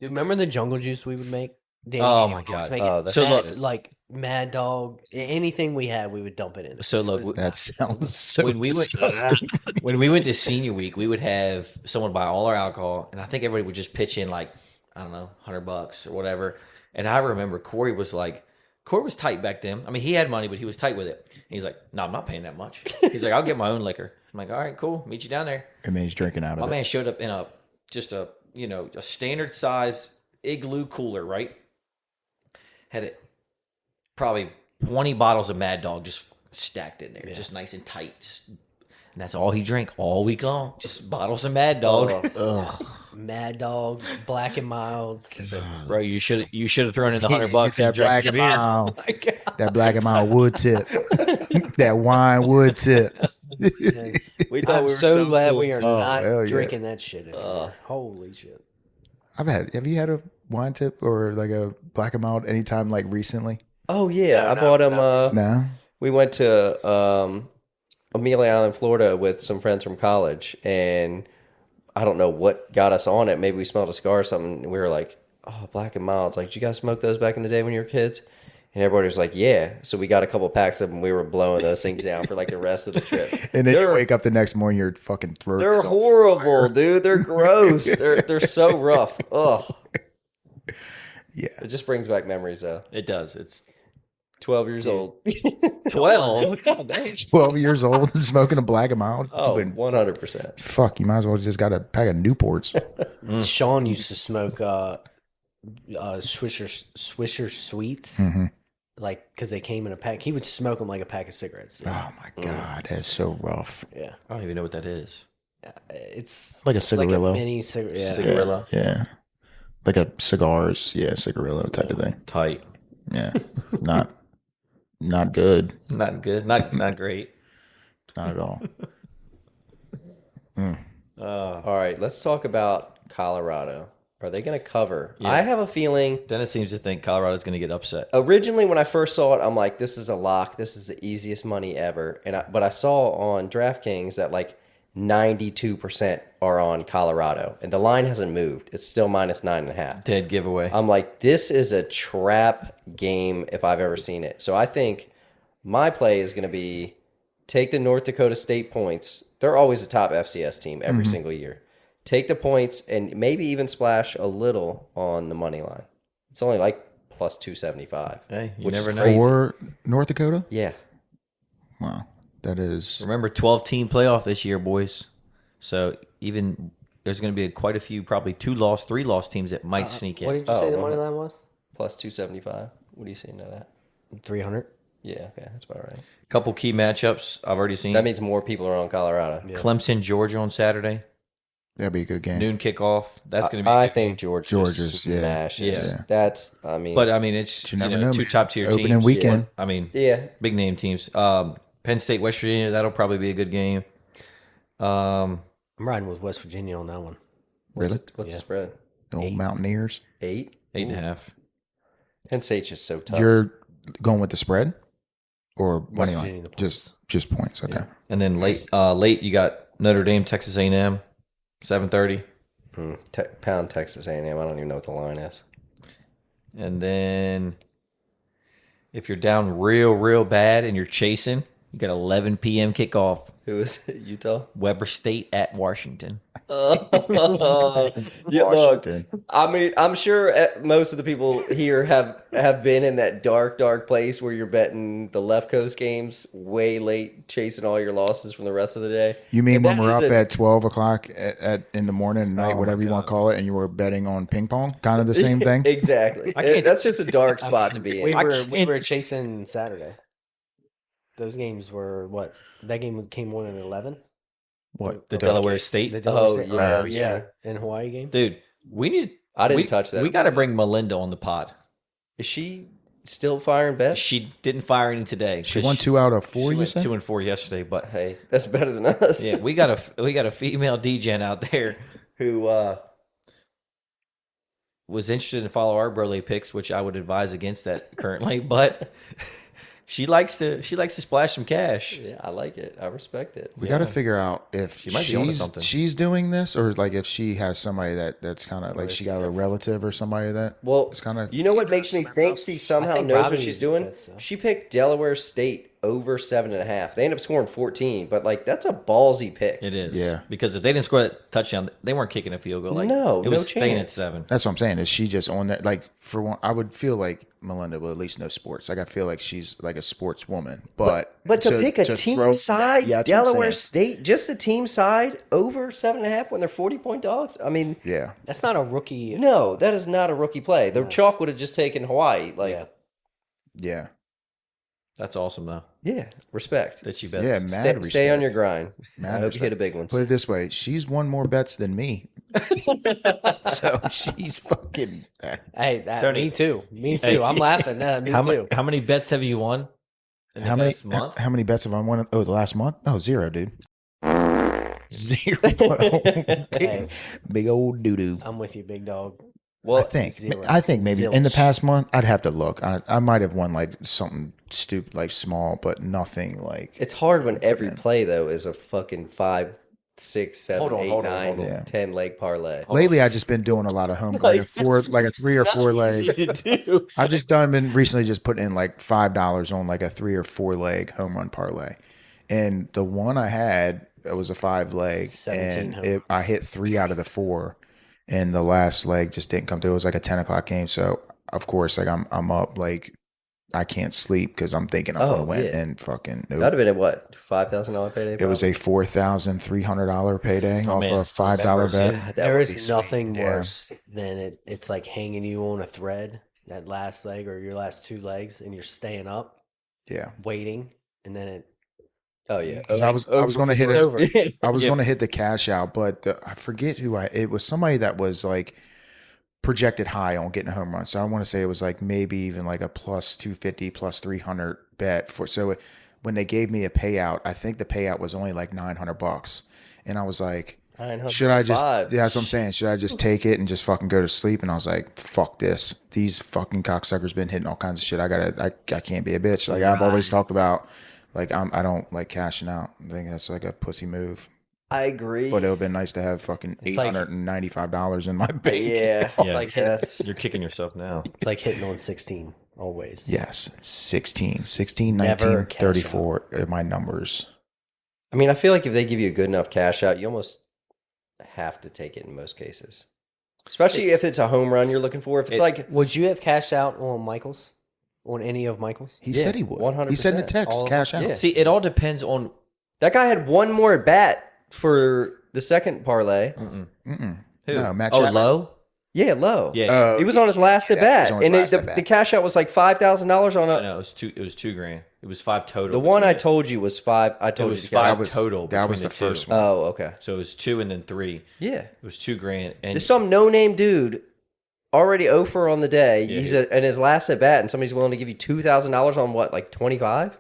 Dude, remember the jungle juice we would make? Danny Oh, Hancock my was God. making Oh, that's So Mad- look- like Mad Dog, anything we had, we would dump it in. So look, That sounds so when we went disgusting. when we went to senior week, we would have someone buy all our alcohol, and I think everybody would just pitch in like, I don't know, $100 or whatever. And I remember Corey was tight back then. I mean, he had money, but he was tight with it. And he's like, "No, I'm not paying that much." He's like, "I'll get my own liquor." I'm like, all right, cool. Meet you down there. And then he's drinking out of My it. man showed up in a standard size igloo cooler, right? Had it probably 20 bottles of Mad Dog just stacked in there, just nice and tight. And that's all he drank all week long. Just bottles of Mad Dog. Mad Dog, Black and Milds. Bro, you should have thrown in the $100 that and drank black the and beer. mild, that black and mild wood tip, that wine wood tip. We thought I'm we were so glad cool. we are hell not yeah. drinking that shit anymore. Holy shit. Have you had a wine tip or like a black and mild anytime like recently? Oh yeah, I bought him. No. We went to Amelia Island, Florida, with some friends from college, and I don't know what got us on it. Maybe we smelled a cigar or something. And we were like, "Oh, Black and Mild." It's like, "Did you guys smoke those back in the day when you were kids?" And everybody was like, "Yeah." So we got a couple packs of them. We were blowing those things down for like the rest of the trip. And then you wake up the next morning, your fucking throat. They're is on horrible, fire. dude. They're gross. They're so rough. Ugh. Yeah. It just brings back memories, though. It does. It's 12 years old. 12. God dang. 12 years old and smoking a black and mild. Oh, But 100%. fuck, you might as well just got a pack of Newports. Sean used to smoke Swisher Sweets, like because they came in a pack. He would smoke them like a pack of cigarettes. Oh my god, that's so rough. Yeah, I don't even know what that is. it's Like a like a cigarillo. mini cigarette. Yeah. Cigarillo. Yeah. Like a cigars, cigarillo type of thing. Tight. Yeah. Not good. Not good. Not great. Not at all. All right, let's talk about Colorado. Are they going to cover? I have a feeling. Dennis seems to think Colorado's going to get upset. Originally, when I first saw it, I'm like, this is a lock. This is the easiest money ever. But I saw on DraftKings that like 92% are on Colorado, and the line hasn't moved. It's still minus 9.5. Dead giveaway. I'm like, this is a trap game if I've ever seen it. So I think my play is going to be take the North Dakota State points. They're always a top FCS team every single year. Take the points and maybe even splash a little on the money line. It's only like plus 275. Hey, you which never is know. crazy. For North Dakota? Yeah. Wow. That is Remember, 12-team playoff this year, boys. So even there's going to be quite a few, probably 3-loss teams that might sneak in. What did you say the money line was? Plus 275. What are you seeing to that? 300. Yeah, okay. That's about right. Couple key matchups I've already seen. That means more people are on Colorado. Clemson, Georgia on Saturday. that'd be a good game. Noon kickoff. That's going to be. I think Georgia's, yeah. smashes. Yeah. That's, I mean. But I mean, it's You never know, two man. top tier Opening teams. weekend. I mean, yeah. big name teams. Penn State, West Virginia. That'll probably be a good game. I'm riding with West Virginia on that one. Really? What's the spread? The old Mountaineers. 8? 8.5. Penn State's just so tough. You're going with the spread or money Virginia, line? the points. Just points. Okay. And then late you got Notre Dame, Texas A&M, 7:30. Pound Texas A&M. I don't even know what the line is. And then if you're down real bad and you're chasing, you got 11 p.m. kickoff. Who is it? Utah? Weber State at Washington. Yeah, look, Washington. I mean, I'm sure most of the people here have been in that dark place where you're betting the left coast games way late, chasing all your losses from the rest of the day. You mean And when that we're is up a- at 12 o'clock in the morning, night, Oh, whatever my you want to God. call it, and you were betting on ping pong? Kind of the same thing? Exactly. That's just a dark spot to be in. We were chasing Saturday. Those games were what? That game came more than 11. What? The Delaware State. The Delaware Oh, State- yeah, yeah, in Hawaii game. Dude, we need. I didn't touch that. We got to bring Melinda on the pod. Is she still firing bets? She didn't fire any today. She won 2 out of 4, She you went said? 2 and 4 yesterday, but Hey, that's better than us. yeah, we got a female DJen out there who was interested in follow our Brolay picks, which I would advise against that currently, but she likes to splash some cash. Yeah, I like it. I respect it. We got to figure out if She might be onto something. she's doing this, or like if she has somebody that's kind of like she got a relative or somebody that Well, it's kind of you know what makes me think she somehow think knows Robin what she's uses doing? bets, though. She picked Delaware State over 7.5. They end up scoring 14, but like that's a ballsy pick. It is. Yeah. Because if they didn't score that touchdown, they weren't kicking a field goal. Like, No, it was no staying at chance. 7. That's what I'm saying. Is she just on that? Like, for one, I would feel like Melinda will at least know sports. Like, I feel like she's like a sports woman. But to pick a team throw- side, Yeah, that's what I'm Delaware saying. State, just the team side over 7.5 when they're 40-point dogs. I mean, Yeah. That's not a rookie. no, that is not a rookie play. The chalk would have just taken Hawaii. Like, Yeah. Yeah. That's awesome, though. yeah, respect. That she bets. Yeah, mad Stay, respect. stay on your grind. Mad I hope you respect. hit a big one. Put it this way, she's won more bets than me. So she's fucking. Hey, Tony. me too. Me too. Hey. I'm laughing. Me too. How many bets have you won in the How many? past month? How many bets have I won? Oh, the last month? Oh, 0, dude. 0. Okay. Hey. Big old doo doo. I'm with you, big dog. Well, I think zero. maybe in the Zilch. past month I'd have to look. I might have won like something stupid, like small, but nothing like. it's hard when every play though is a fucking 5, 6, 7, Hold on, 8, hold on, 9, hold on. 10 leg parlay. Lately, I've just been doing a lot of home like a 3 or 4 leg. I've just been recently just putting in like $5 on like a 3 or 4 leg home run parlay, and the one I had it was a 5 leg, 17 and I hit 3 out of the 4, and the last leg just didn't come through. It was like a 10 o'clock game, so of course like I'm up like I can't sleep because I'm thinking I'm gonna win, yeah. and fucking nope. That'd have been a what, $5,000 payday? It was a $4,300 payday off man, a $5 bet. Yeah, that There would is be nothing Yeah. worse than it's like hanging you on a thread, that last leg or your last 2 legs, and you're staying up, Yeah. waiting, and then Oh yeah. 'Cause I was going to hit it's it. over. I was going to hit the cash out, but I forget who it was somebody that was like projected high on getting a home run. So I want to say it was like maybe even like a plus 250, plus 300 bet for. So when they gave me a payout, I think the payout was only like $900, and I was like, should I just? Yeah, that's what I'm saying. Should I just take it and just fucking go to sleep? And I was like, fuck this. These fucking cocksuckers been hitting all kinds of shit. I can't be a bitch. Like I've always talked about. Like I don't like cashing out. I think that's like a pussy move. I agree. But it would have been nice to have fucking It's like- $895 in my bank. Yeah. It's like that's You're kicking yourself now. it's like hitting on 16 always. Yes. 16, 19, Never cash 34 are my numbers. I mean, I feel like if they give you a good enough cash out, you almost have to take it in most cases. Especially if it's a home run you're looking for. If it's like Would you have cashed out on Michael's? On any of Michael's? He Yeah, said he would. 100%. He said in the text, All of cash them? out. Yeah. See, it all depends on that guy had one more at bat for the second parlay. Mm-mm. who. No, Matt Oh, Chapman. low? Yeah, low. Yeah. He was on his last at Yeah, he bat, was on his and last at bat. the cash out was like $5,000 on a. No, it was $2,000. It was 5 total. The one I told you was 5. I told was you the cash- five. That was total That was between the the two. first one. Oh, okay. So it was 2 and then 3. Yeah. It was $2,000. And There's some no-name dude already over on the day. Yeah, He's yeah. in his last at bat, and somebody's willing to give you $2,000 on what, like 25?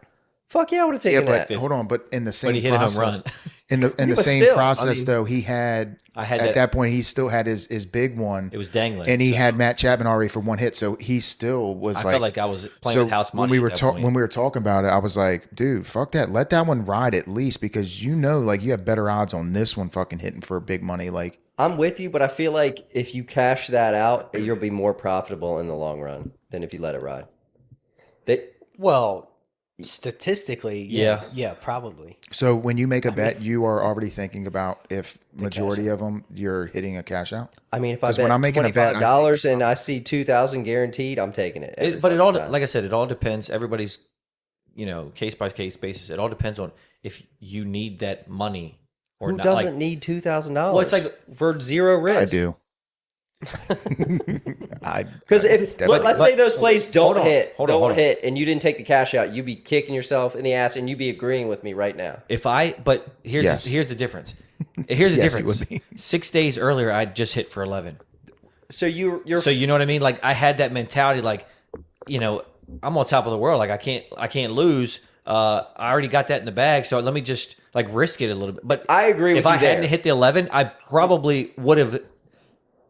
Fuck yeah, I would have Yeah, taken but that. hold on. But in the same he hit a home process, run. in the But same still, I process mean- though, he had I had at that point he still had his big one, It was dangling. and he so had Matt Chapman already for one hit, so he still was I like. felt like I was playing So with house money. when we were at that point. when we were talking about it, I was like, dude, fuck that. Let that one ride at least, because like you have better odds on this one fucking hitting for big money. Like I'm with you, but I feel like if you cash that out, you'll be more profitable in the long run than if you let it ride. Well, statistically, Yeah. yeah, probably. so, when you make a bet, you are already thinking about if majority of them you're hitting a cash out. I mean, if I 'Cause bet when I'm making a bet, I $25 and I see 2,000 guaranteed, I'm taking it. every But it all, fucking time. like I said, it all depends. Everybody's, case by case basis. It all depends on if you need that money or Who not. doesn't Like, need $2,000? Well, it's like- for zero risk. I do. Because if let's say those plays don't hold on. hit, and you didn't take the cash out, you'd be kicking yourself in the ass, and you'd be agreeing with me right now. but here's Yes. here's the difference. Here's the Yes, it difference. would be. 6 days earlier, I just hit for 11. So you're So you know what I mean? Like I had that mentality, like, I'm on top of the world. Like I can't lose. I already got that in the bag, so let me just like risk it a little bit. But I agree with if you I hadn't there. hit the 11, I probably would have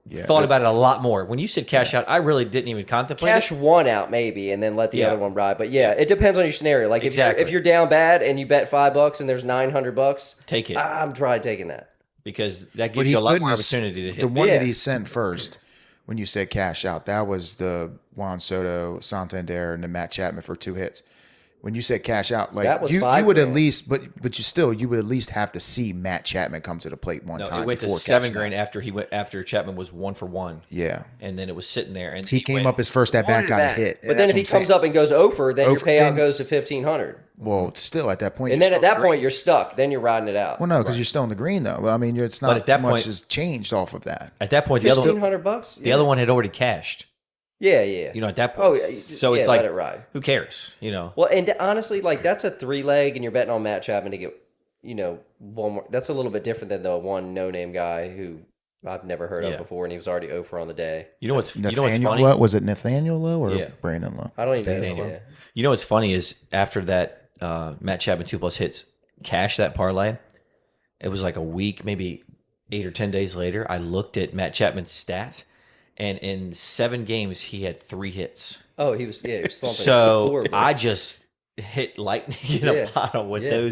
Yeah, thought about it a lot more. When you said cash out, I really didn't even contemplate cash it. one out maybe, and then let the Yeah. other one ride. But yeah, it depends on your scenario. Like Exactly. if you're down bad and you bet $5 and there's $900, Take it I'm probably taking that. because that But gives he you a lot couldn't more have- opportunity to hit. The one Yeah. that he sent first, when you said cash out, that was the Juan Soto, Santander, and the Matt Chapman for 2 hits. When you said cash out, like That was you $5 would at grand. least, but you would at least have to see Matt Chapman come to the plate one No, time. it went to before $7 cashing grand out. after Chapman was 1 for 1. Yeah, And then it was sitting there, and he came up his first at bat, got a hit. But then if he comes up and goes over, then your payout goes to $1,500. well, still at that point, And you're then at still that green. point, you're stuck. Then you're riding it out. Well, no, because you're still in the green though. Well, I mean, it's not at that much point- has changed off of that. At that point, the other $1,500. the other one had already cashed. Yeah, yeah. You know, at that point. Oh, yeah, so yeah, it's like, let it ride. who cares? You know. Well, and honestly, like that's a 3-leg, and you're betting on Matt Chapman to get, one more. That's a little bit different than the one no-name guy who I've never heard Yeah. of before, and he was already over on the day. You know what's Nathaniel funny? Lowe? Was it Nathaniel Lowe or Yeah. Brandon Lowe? I don't even know. Nathaniel. Yeah. You know what's funny is after that Matt Chapman 2+ hits cash that parlay, it was like a week, maybe 8 or 10 days later. I looked at Matt Chapman's stats, and in 7 games he had 3 hits. Oh, he was slumping. So horribly. I just hit lightning in Yeah. a bottle with Yeah.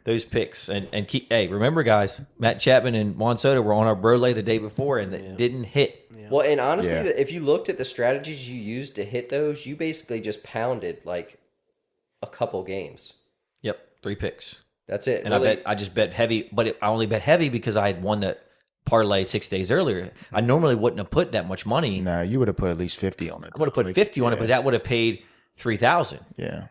those picks and keep. Hey, remember guys, Matt Chapman and Juan Soto were on our Brolay the day before and they didn't hit. Well, and honestly, Yeah. if you looked at the strategies you used to hit those, you basically just pounded like a couple games. Yep, 3 picks. That's it. And Really- I just bet heavy, but I only bet heavy because I had won that parlay 6 days earlier. I normally wouldn't have put that much money. No, you would have put at least 50 on it. I would have put Like, 50 on it, yeah. but that would have paid 3,000. Yeah.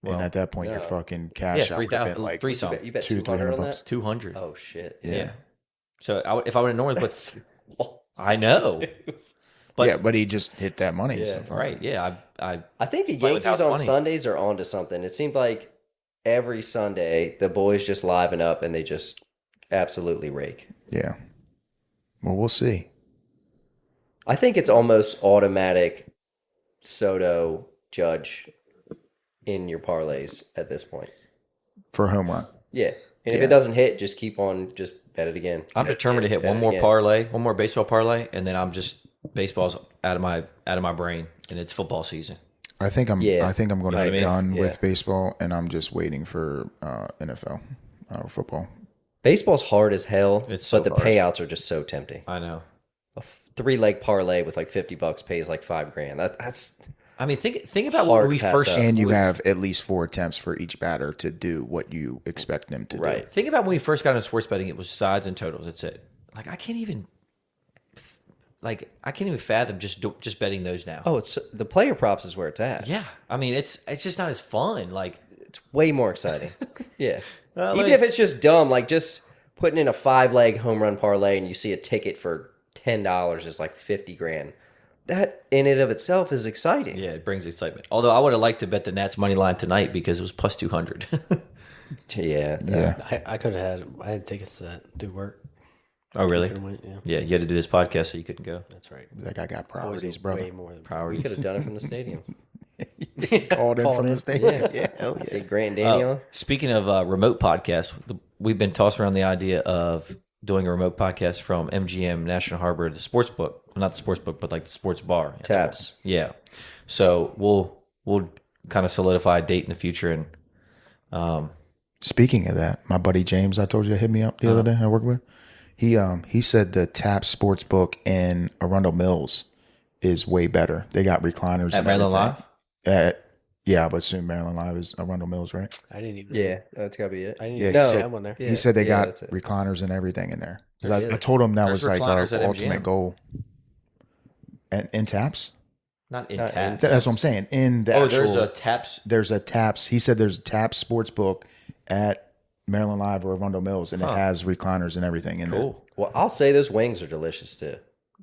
Well, and at that point, your fucking cash Yeah, out would have 3,000, been like 3 you something. bet, you bet 200, 200 on $300. that? 200. Oh shit. Yeah. So if I would have normally put, I know, but yeah, but he just hit that money. Yeah, so far. right, yeah, I think the Play with Yankees house on money. Sundays are onto something. It seemed like every Sunday the boys just liven up and they just absolutely rake. Yeah. Well, we'll see. I think it's almost automatic Soto Judge in your parlays at this point. For a home run. Yeah. And if Yeah. it doesn't hit, just keep on, just bet it again. I'm determined to hit Bet one it more again. parlay, one more baseball parlay, and then I'm just baseball's out of my brain, and it's football season. I think I'm Yeah. going to You know be what I mean? done Yeah. with baseball, and I'm just waiting for NFL or football. Baseball's hard as hell, It's so but the hard. payouts are just so tempting. I know. A 3-leg parlay with like $50 pays like $5,000. That's I mean, think about Hard when we to pass first up. And you we- have at least 4 attempts for each batter to do what you expect them to do. right. think about when we first got into sports betting. It was sides and totals. That's it. Like I can't even fathom just betting those now. Oh, it's the player props is where it's at. Yeah, I mean it's just not as fun. Like It's way more exciting. Yeah. Well, Even if it's just dumb, like just putting in a 5-leg home run parlay and you see a ticket for $10 is like $50,000. That in and of itself is exciting. yeah, it brings excitement. Although I would have liked to bet the Nats money line tonight because it was plus 200. Yeah. Yeah. I had tickets to that. Do work. Oh really? Could've went, yeah, Yeah, you had to do this podcast so you couldn't go. that's right. Like, I got Boys priorities, are brother. way more than We Priorities. could have done it from the stadium. Called in Called from in. the stadium. Yeah, hell yeah. Get Grant and Danny on. Speaking of remote podcasts, we've been tossing around the idea of doing a remote podcast from MGM National Harbor, the sports book. Well, not the sports book, but like the sports bar. Taps. Yeah. So we'll kind of solidify a date in the future, and Speaking of that, my buddy James, I told you hit me up the other day. I work with. He said the Tap Sportsbook in Arundel Mills is way better. They got recliners at and Maryland everything. Live. Yeah, I would assume Maryland Live is Arundel Mills, right? I didn't even. Yeah, that's got to be it. I didn't Yeah, even he see said- that one there. Yeah, He said they got that's it. recliners and everything in there. 'Cause Really? I told him that There's was like our recliners at ultimate MGM. goal. And in Taps? Not in Not in Taps. That's what I'm saying. In the Oh, actual, there's a Taps. He said there's a Taps Sportsbook at Maryland Live or Arundel Mills, and it has recliners and everything in there. Cool. Well, I'll say those wings are delicious too.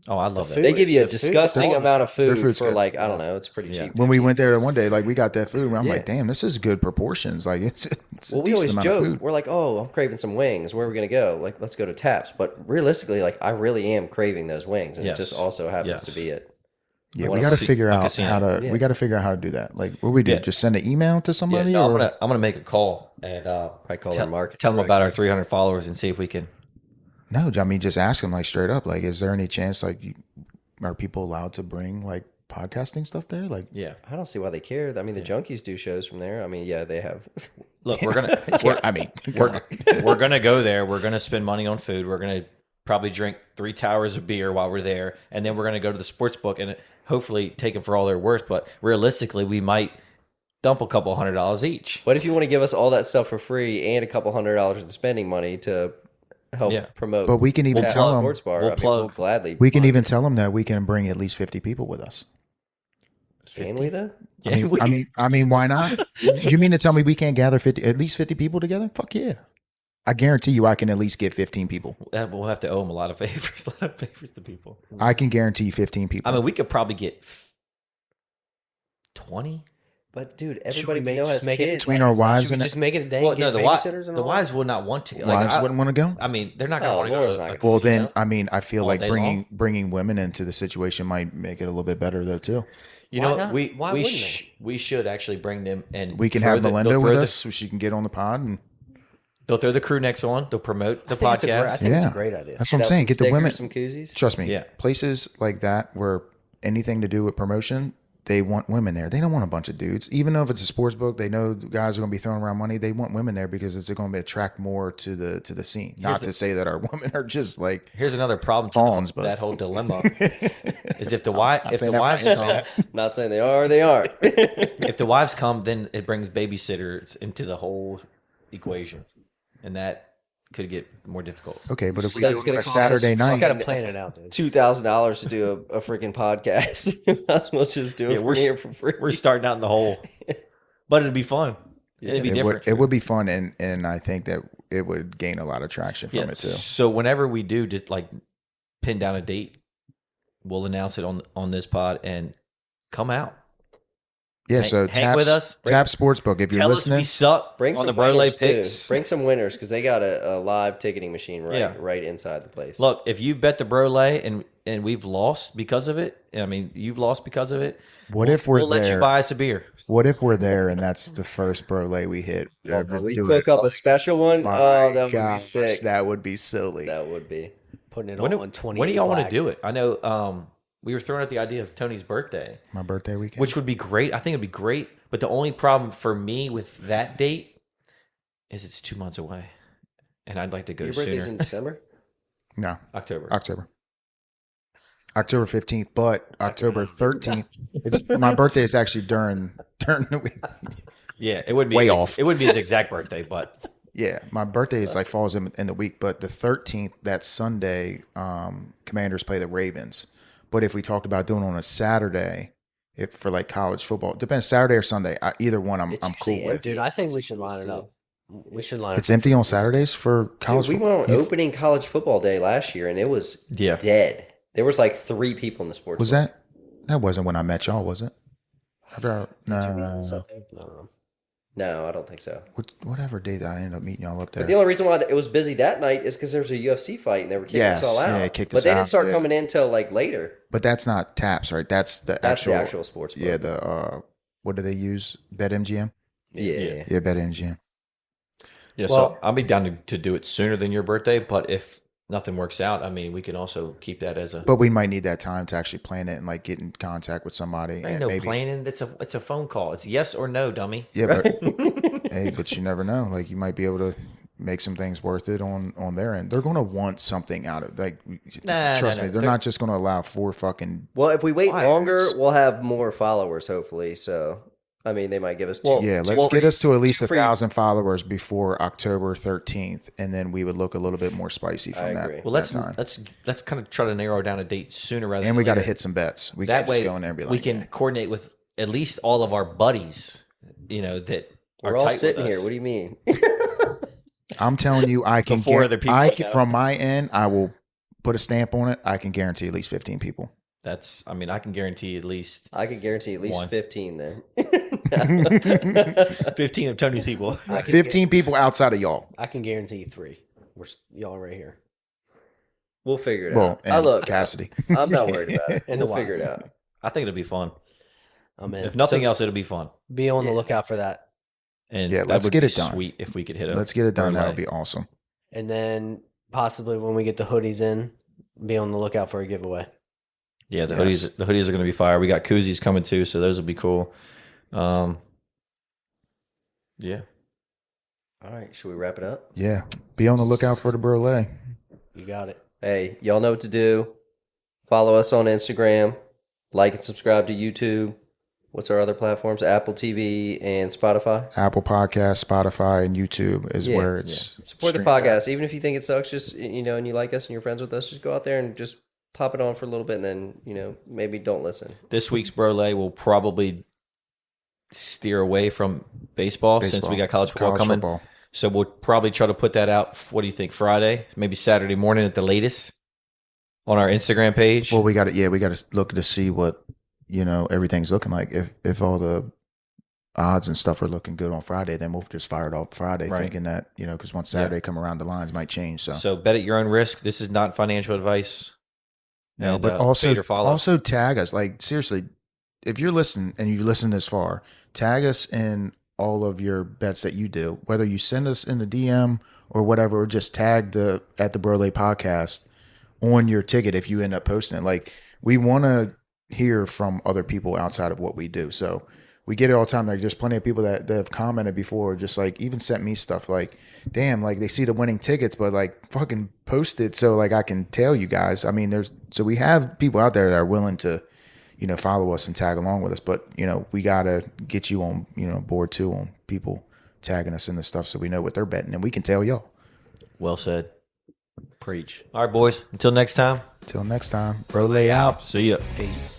Oh, I love that. They give you a the food- disgusting the- amount of their food food's for good. like, I don't know, it's pretty Yeah. cheap. When we went there one day, like we got that food, and I'm Yeah. like, damn, this is good proportions. Like it's Well, a we decent always amount of joke. food. We're like, oh, I'm craving some wings. Where are we going to go? Like, let's go to Taps. But realistically, like, I really am craving those wings. And Yes. it just also happens Yes. to be it. Yeah, What we a got to figure a out casino. how to. Yeah. We got to figure out how to do that. Like, what do we do? Yeah. Just send an email to Yeah, somebody, no, or I'm gonna make a call and I call our market. tell them about our 300 followers and see if we can. no? I mean, just ask them like straight up. Like, is there any chance are people allowed to bring like podcasting stuff there? Like, Yeah. I don't see why they care. I mean, the junkies do shows from there. I mean, yeah, they have. Look, we're gonna. I mean, We're gonna go there. We're gonna spend money on food. We're gonna probably drink 3 towers of beer while we're there, and then we're gonna go to the sports book and hopefully take them for all they're worth. But realistically, we might dump a couple $100 each. What if you want to give us all that stuff for free and a couple $100 in spending money to help promote? But we can even tell them. Sports bar. We'll gladly. We can even tell them that we can bring at least 50 people with us. Can we though? I mean, why not? You mean to tell me we can't gather at least 50 people together? Fuck yeah! I guarantee you, I can at least get 15 people. We'll have to owe them a lot of favors. To people. I can guarantee 15 people. I mean, we could probably get 20. But dude, everybody has kids. Between our wives and just make it a day. Well, no, the wives will not want to. Wives wouldn't want to go. I mean, they're not going to want to go. Well, then, I mean, I feel like bringing women into the situation might make it a little bit better though too. You know, we should actually bring them, and we can have Melinda with us so she can get on the pod, and they'll throw the crew necks on. They'll promote the podcast. I think it's a great idea. That's what I'm saying. Get the women. Some koozies. Trust me. Yeah. Places like that where anything to do with promotion, they want women there. They don't want a bunch of dudes. Even though if it's a sports book, they know guys are going to be throwing around money. They want women there because it's going to attract more to the scene. Not to say that our women are just like here's another problem to that whole dilemma is if the wives come, not saying they are, they are. If the wives come, then it brings babysitters into the whole equation, and that could get more difficult. Okay, but if we do it a Saturday night, just got to plan it out, dude. $2,000 to do a freaking podcast. Not supposed to just do it here for free. We're starting out in the hole, but it'd be fun. It'd be different. It would be fun, and I think that it would gain a lot of traction from it too. So whenever we do just like pin down a date, we'll announce it on this pod and come out. Yeah, so hang with us. Tap Sportsbook. If you're listening, we suck. Bring on some the Brolay picks. Bring some winners because they got a live ticketing machine right inside the place. Look, if you bet the Brolay and we've lost because of it, I mean, you've lost because of it. We'll let you buy us a beer. What if we're there and that's the first Brolay we hit? We cook up a special one. That would be sick. That would be silly. That would be putting it on 20. When do y'all want to do it? I know. We were throwing out the idea of Tony's birthday. My birthday weekend. Which would be great. I think it'd be great. But the only problem for me with that date is it's 2 months away. And I'd like to go sooner. Your birthday's in December? No. October 15th, but October 13th. My birthday is actually during the week. Yeah, it would be way off. It would be his exact birthday, but yeah, my birthday is falls in the week, but the 13th, that Sunday, Commanders play the Ravens. But if we talked about doing it on a Saturday, for like college football, depends Saturday or Sunday. Either one, I'm cool with. Dude, I think we should line it up. It's empty on Saturdays for college. We went on opening college football day last year, and it was dead. There was like 3 people in the sports. Was that wasn't when I met y'all? Was it? No, I don't think so. Whatever day that I ended up meeting y'all up there. But the only reason why it was busy that night is because there was a UFC fight and they were kicking us all out. Yeah, but they didn't start coming in till like later. But that's not Taps, right? That's the actual sports book. Yeah, the what do they use? BetMGM? Yeah, BetMGM. Yeah, so I'll be down to do it sooner than your birthday, but if nothing works out, I mean, we can also keep that as a. But we might need that time to actually plan it and like get in contact with somebody. Ain't no planning. It's a phone call. It's yes or no, dummy. Yeah, but hey, but you never know. Like you might be able to make some things worth it on their end. They're going to want something out of trust me. They're not just going to allow 4 fucking. Well, if we wait longer, we'll have more followers. Hopefully, so. I mean, they might give us 2. Let's get us to at least 1,000 followers before October 13th, and then we would look a little bit more spicy from that. Well, let's kind of try to narrow down a date sooner rather. And we got to hit some bets. We can't just go in there and be like, we can coordinate with at least all of our buddies. That we're all sitting here. What do you mean? I'm telling you, I can. From my end, I will put a stamp on it. I can guarantee at least 15 people. I can guarantee at least. I can guarantee at least 15 then. 15 of Tony's people. 15 people outside of y'all. I can guarantee 3. We're y'all right here. We'll figure it out. And look, Cassidy. I'm not worried about it. We'll figure it out. I think it'll be fun. I'm in. If nothing else, it'll be fun. Be on the lookout for that. And let's get it done. Sweet if we could hit it. Let's get it done. That would be awesome. And then possibly when we get the hoodies in, be on the lookout for a giveaway. Yeah, the hoodies are going to be fire. We got koozies coming too, so those will be cool. Yeah. All right, should we wrap it up? Yeah. Be on the lookout for the Brolay. You got it. Hey, y'all know what to do. Follow us on Instagram. Like and subscribe to YouTube. What's our other platforms? Apple TV and Spotify. Apple Podcast, Spotify, and YouTube is where it's support the podcast. Even if you think it sucks, just and you like us and you're friends with us, just go out there and just pop it on for a little bit, and then maybe don't listen. This week's Brolay will probably steer away from baseball since we got college football coming. So we'll probably try to put that out. What do you think? Friday, maybe Saturday morning at the latest on our Instagram page. Well, we got to look to see what everything's looking like. If all the odds and stuff are looking good on Friday, then we'll just fire it off Friday, thinking that because once Saturday come around, the lines might change. So bet at your own risk. This is not financial advice. No, but also tag us. Like seriously, if you're listening and you listen this far, tag us in all of your bets that you do. Whether you send us in the DM or whatever, or just tag at the Brolay Podcast on your ticket if you end up posting it. Like we want to hear from other people outside of what we do. So we get it all the time. Like there's plenty of people that have commented before, just like even sent me stuff like, damn, like they see the winning tickets, but like fucking post it so like I can tell you guys. I mean, so we have people out there that are willing to, follow us and tag along with us, but we gotta get you on, board too on people tagging us in the stuff so we know what they're betting and we can tell y'all. Well said. Preach. All right, boys. Until next time. Brolay out. See ya. Peace.